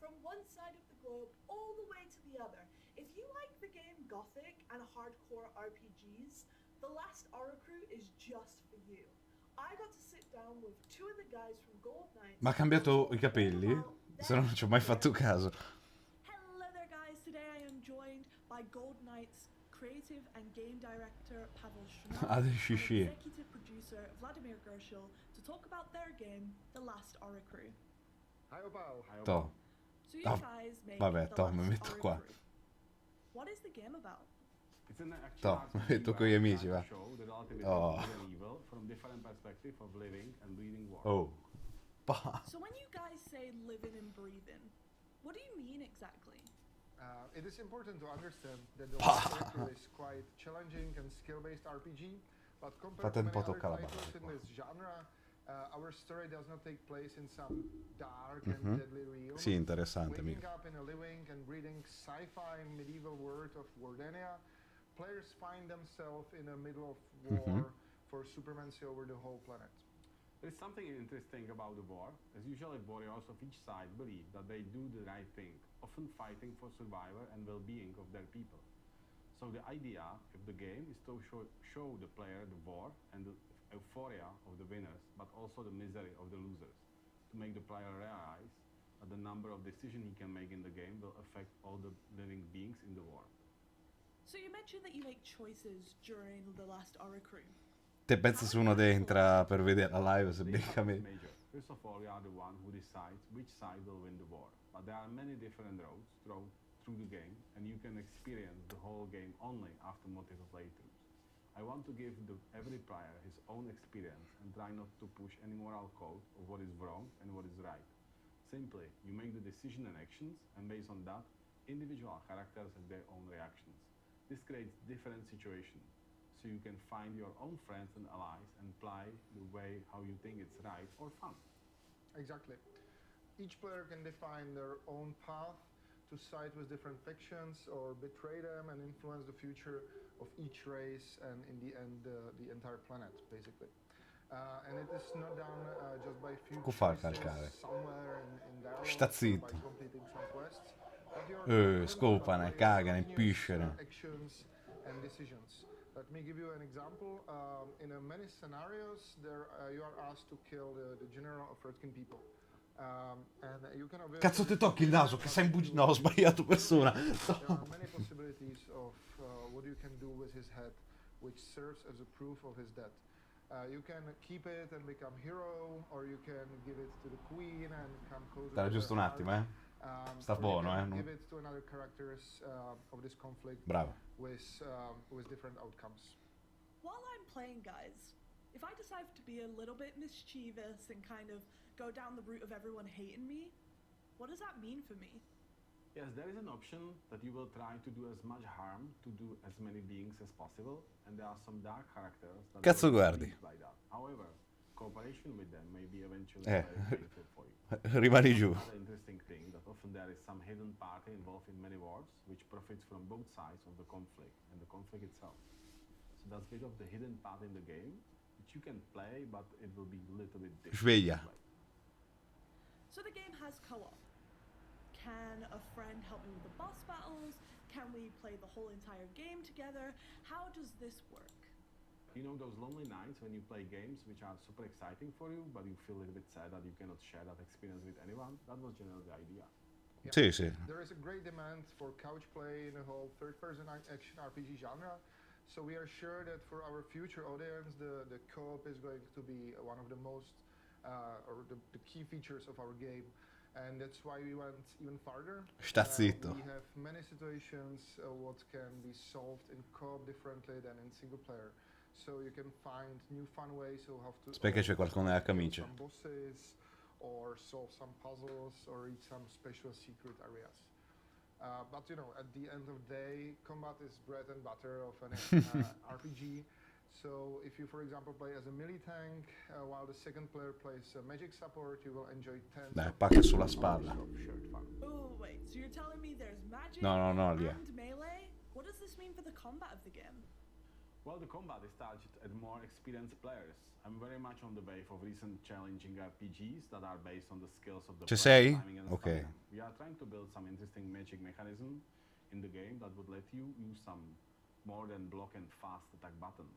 D: From one side of the globe all the way to the other, if you like the game Gothic and hardcore RPGs, The Last Oracrew is just for you. I got to sit down with two of the guys from Gold Knights.
A: Ma ha cambiato i capelli? Se no non ci ho mai fatto caso.
F: Hello there, guys. Today I am joined by Gold Knights creative and game director Pavel Shunov and executive producer Vladimir Gershil to talk about their game, The Last Oracrew.
A: To.
F: So you guys made
A: Vabbè,
F: The
A: to, mi
F: Last
A: metto qua.
F: Oracrew. What is the game about?
T: It's an action
A: To, mi metto con gli amici, va.
T: show the ultimate
A: Oh.
T: good and evil from different perspective of living and breathing war.
A: Oh. Pa.
F: So when you guys say living and breathing, what do you mean exactly?
U: It is important to understand that The Last Oracrew is quite challenging and skill-based RPG But compared
A: Fate
U: to
A: un po'
U: many other
A: tocca la
U: titles
A: base
U: in
A: qua.
U: this genre, our story does not take place in some dark
A: Mhm.
U: and deadly realm.
A: Sì, interessante,
U: Waking
A: mica.
U: up in a living and breathing sci-fi medieval world of Guardiamo, players find themselves in the middle of war for supremacy over the whole planet.
T: There's something interesting about the war, as usually warriors of each side believe that they do the right thing, often fighting for survival and well-being of their people. So the idea of the game is to show the player the war and the euphoria of the winners, but also the misery of the losers, to make the player realize that the number of decisions he can make in the game will affect all the living beings in the war.
F: So you mentioned that you make choices during the last Aura crew.
A: Te pensi se uno entra per vedere la live se becca me.
T: Major. First of all, you are the one who decides which side will win the war. But there are many different roads through the game, and you can experience the whole game only after multiple playthroughs. I want to give every player his own experience and try not to push any moral code of what is wrong and what is right. Simply, you make the decision and actions, and based on that, individual characters have their own reactions. This creates different situations, so you can find your own friends and allies and play the way how you think it's right or fun.
U: Exactly. Each player can define their own path to side with different factions or betray them and influence the future of each race and in the end the entire planet basically. And it is not done just by few choices somewhere in dialogue
A: Sta
U: or by
A: zitto.
U: completing some quests, but you are
A: Scopano, cagano, impisciano.
U: actions and decisions. Let me give you an example. In many scenarios, you are asked to kill the general of Redkin people. And you can
A: Cazzo ti tocchi il naso che sei no, ho sbagliato persona.
U: there are many possibilities of what you can do with his head, which serves as a proof of his death. You can keep it and become hero, or you can give it to the queen and come closer
A: Dai,
U: to
A: giusto
U: her
A: un attimo,
U: heart.
A: Sta
U: Or you
A: buono,
U: can
A: non-
U: give it to another characters of this conflict
A: Bravo.
U: with different outcomes.
F: While I'm playing, guys, if I decide to be a little bit mischievous and kind of go down the route of everyone hating me, what does that mean for me?
T: Yes, there is an option that you will try to do as much harm to do as many beings as possible, and there are some dark characters that
A: Cazzo
T: will
A: guardi?
T: be like that. However, cooperation with them may be eventually
A: Eh,
T: very painful for you.
A: rimani giù.
T: Another interesting thing that often there is some hidden party involved in many wars, which profits from both sides of the conflict and the conflict itself. So that's a bit of the hidden part in the game, which you can play, but it will be a little bit difficult.
A: Sveglia.
T: to play.
F: So the game has co-op. Can a friend help me with the boss battles? Can we play the whole entire game together? How does this work?
T: You know those lonely nights when you play games which are super exciting for you, but you feel a little bit sad that you cannot share that experience with anyone? That was generally the idea.
A: Sì, sì.
U: There is a great demand for couch play in the whole third-person action RPG genre, so we are sure that for our future audience, the co-op is going to be one of the most or the key features of our game. And that's why we went even farther.
A: Sta zitto.
U: We have many situations what can be solved in co-op differently than in single player. So you can find new fun ways of how to
A: Aspetta che c'è qualcuno nella camicia.
U: some bosses or solve some puzzles or reach some special secret areas. But you know, at the end of the day, combat is bread and butter of an RPG. So if you, for example, play as a melee tank, while the second player plays a magic support, you will enjoy 10
A: Dai, pacca sulla spalla.
F: Oh, wait, so you're telling me there's magic
A: No, lì.
F: and melee? What does this mean for the combat of the game?
T: Well, the combat is targeted at more experienced players. I'm very much on the wave of recent challenging RPGs that are based on the skills of the
A: Ci
T: player,
A: sei?
T: timing and
A: Ok.
T: stamina. We are trying to build some interesting magic mechanism in the game that would let you use some more than block and fast attack buttons.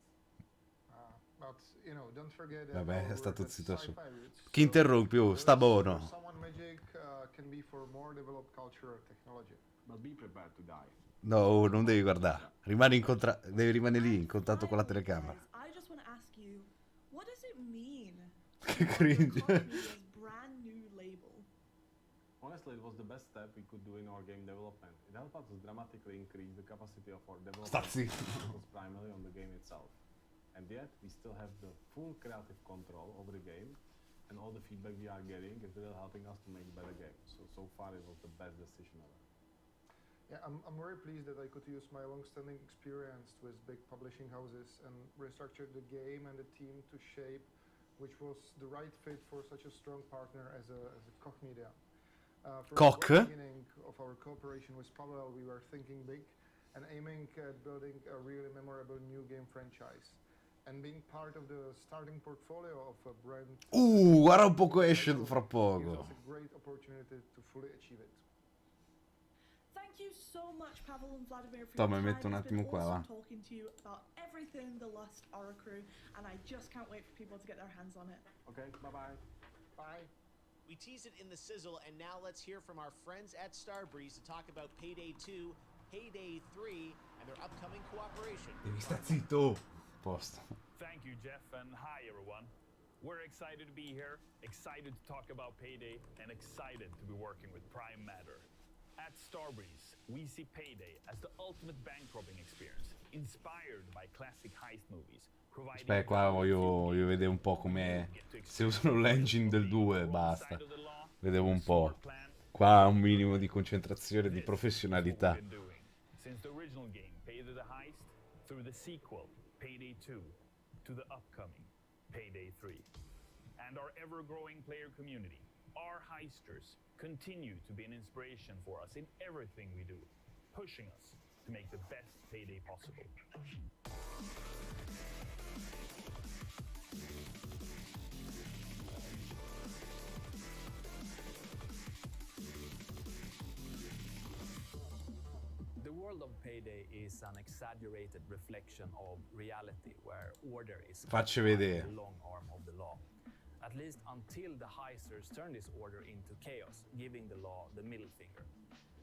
U: But you know, don't forget that
A: Vabbè,
U: our
A: è stato
U: work has
A: zitto su.
U: sci-fi roots.
A: Chi interrompi? Oh, sta buono.
U: Someone magic can be for more developed culture or technology.
T: But be prepared to die.
A: No, non devi guardare. Devi rimanere lì in contatto con la telecamera.
F: I just want to ask you, what does it mean?
A: Che cringe.
F: Koch brand new label.
T: Honestly, it was the best step we could do in our game development. It helped us dramatically increase the capacity of our
A: Sta
T: development
A: zitto.
T: focus primarily on the game itself. And yet, we still have the full creative control over the game, and all the feedback we are getting is really helping us to make better games. So far it was the best decision ever.
U: Yeah, I'm very pleased that I could use my long-standing experience with big publishing houses and restructure the game and the team to shape which was the right fit for such a strong partner as a Koch Media. From
A: Koch?
U: the beginning of our cooperation with Pavel, we were thinking big and aiming at building a really memorable new game franchise. And being part of the starting portfolio of a brand...
A: Guarda un poco esce fra poco.
U: gives us a great opportunity to fully achieve it.
F: Thank you so much, Pavel and Vladimir, for
A: Toh,
F: your
A: mi
F: time.
A: metto un
F: It's been
A: attimo qua,
F: awesome
A: va.
F: talking to you about everything the Lost Aura crew, and I just can't wait for people to get their hands on it.
T: Okay, bye-bye.
U: Bye.
C: We teased it in the sizzle, and now let's hear from our friends at Starbreeze to talk about Payday 2, Payday 3, and their upcoming cooperation.
A: Devi sta zitto. Posto.
B: Thank you, Jeff, and hi, everyone. We're excited to be here, excited to talk about Payday, and excited to be working with Prime Matter. At Starbreeze, we see Payday as the ultimate bank robbing experience, inspired by classic heist movies.
A: Aspetta, qua voglio vedere un po' come se usano l'engine del 2 basta. Vedevo un po'. Qua un minimo di concentrazione, di professionalità.
B: Since the original game, Payday the Heist, through the sequel, Payday 2, to the upcoming Payday 3. And our ever-growing player community, our heisters, continue to be an inspiration for us in everything we do, pushing us to make the best Payday possible.
V: The world of Payday is an exaggerated reflection of reality where order is
A: Facci vedere.
V: the long arm of the law. At least until the heisters turn this order into chaos, giving the law the middle finger.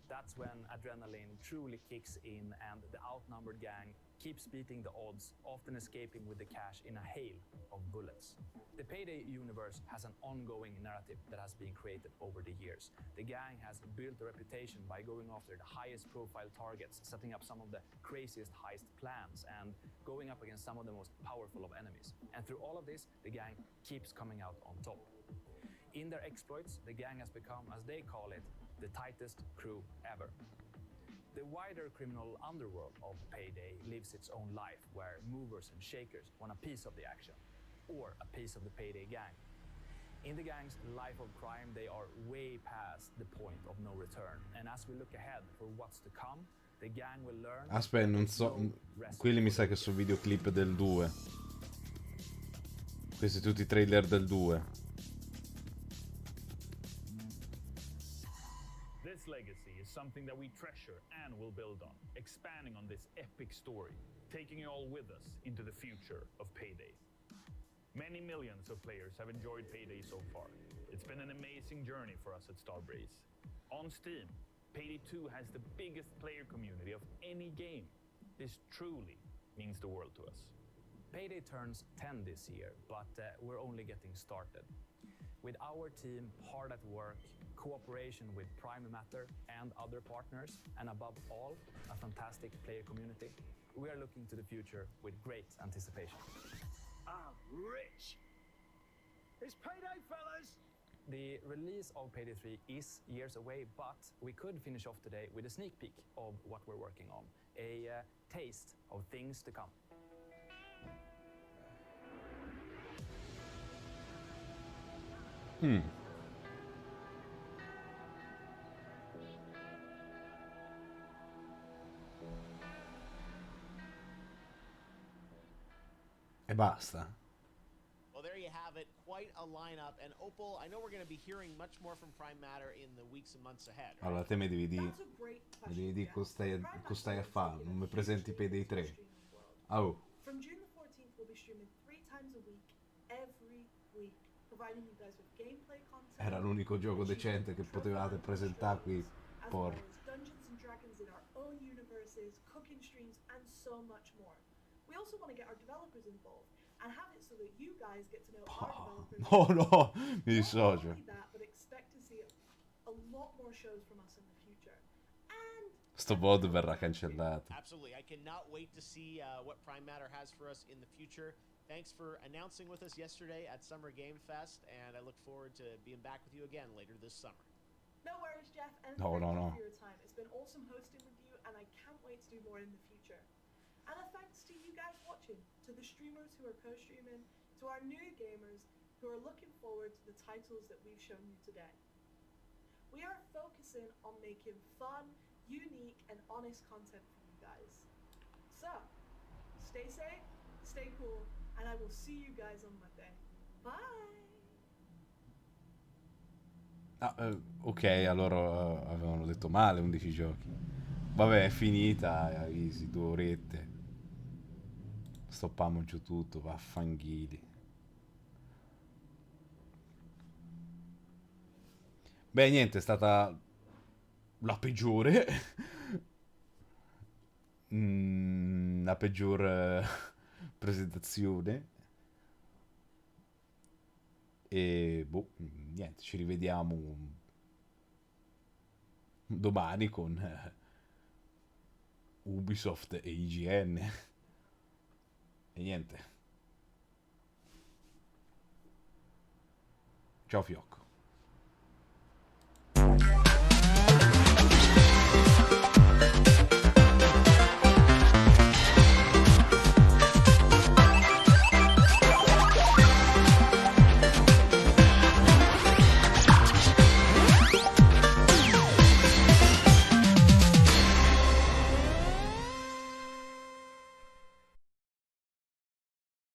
V: That's when adrenaline truly kicks in and the outnumbered gang keeps beating the odds, often escaping with the cash in a hail of bullets. The Payday universe has an ongoing narrative that has been created over the years. The gang has built a reputation by going after the highest profile targets, setting up some of the craziest heist plans, and going up against some of the most powerful of enemies. And through all of this, the gang keeps coming out on top. In their exploits, the gang has become, as they call it, the tightest crew ever. The wider criminal underworld of Payday lives its own life, where movers and shakers want a piece of the action, or a piece of the Payday gang. In the gang's life of crime, they are way past the point of no return. And as we look ahead for what's to come, the gang will learn...
A: Aspetta, non so. Quelli mi sa che sono videoclip del 2. Questi tutti i trailer del 2.
B: This legacy is something that we treasure and will build on, expanding on this epic story, taking you all with us into the future of Payday. Many millions of players have enjoyed Payday so far. It's been an amazing journey for us at Starbreeze. On Steam, Payday 2 has the biggest player community of any game. This truly means the world to us.
V: Payday turns 10 this year, but we're only getting started. With our team hard at work, cooperation with Prime Matter and other partners, and above all, a fantastic player community, we are looking to the future with great anticipation.
K: I'm rich! It's Payday, fellas!
V: The release of Payday 3 is years away, but we could finish off today with a sneak peek of what we're working on, a taste of things to come.
A: E basta.
C: Well, there you have it. Quite a lineup. And Opal, I know we're going to be hearing much more from Prime Matter in the weeks and months ahead. Right?
A: Allora, te mi devi dire cosa stai a fare. Non mi presenti Payday 3. Oh.
D: From June the 14th, we'll be streaming 3 times a week, every week, providing you guys with gameplay content.
A: Era l'unico gioco decente che potevate presentare qui.
D: As well as Dungeons and Dragons in our own universes, cooking streams, and so much more. We also want to get our developers involved and have it so that you guys get to know our developers.
A: Oh no, mi dissocio.
D: Not only that, but expect to see a lot more shows from us in the future. And
A: Sto mod verrà cancellato.
C: Absolutely. I cannot wait to see what Prime Matter has for us in the future. Thanks for announcing with us yesterday at Summer Game Fest, and I look forward to being back with you again later this summer.
D: No worries, Jeff, and
A: No,
D: thank
A: no,
D: you
A: no.
D: for your time. It's been awesome hosting with you, and I can't wait to do more in the future. And a thanks to you guys watching, to the streamers who are co-streaming, to our new gamers who are looking forward to the titles that we've shown you today. We are focusing on making fun, unique, and honest content for you guys. So, stay safe, stay cool, and I will see you guys on Monday. Bye!
A: Ok, allora avevano detto male 11 giochi. Vabbè, è finita, easy, 2 orette. Stoppammo giù tutto, vaffanghili. Beh, niente, è stata la peggiore. La peggior presentazione. E boh, niente, ci rivediamo domani con Ubisoft e IGN. E niente. Ciao Fiocco.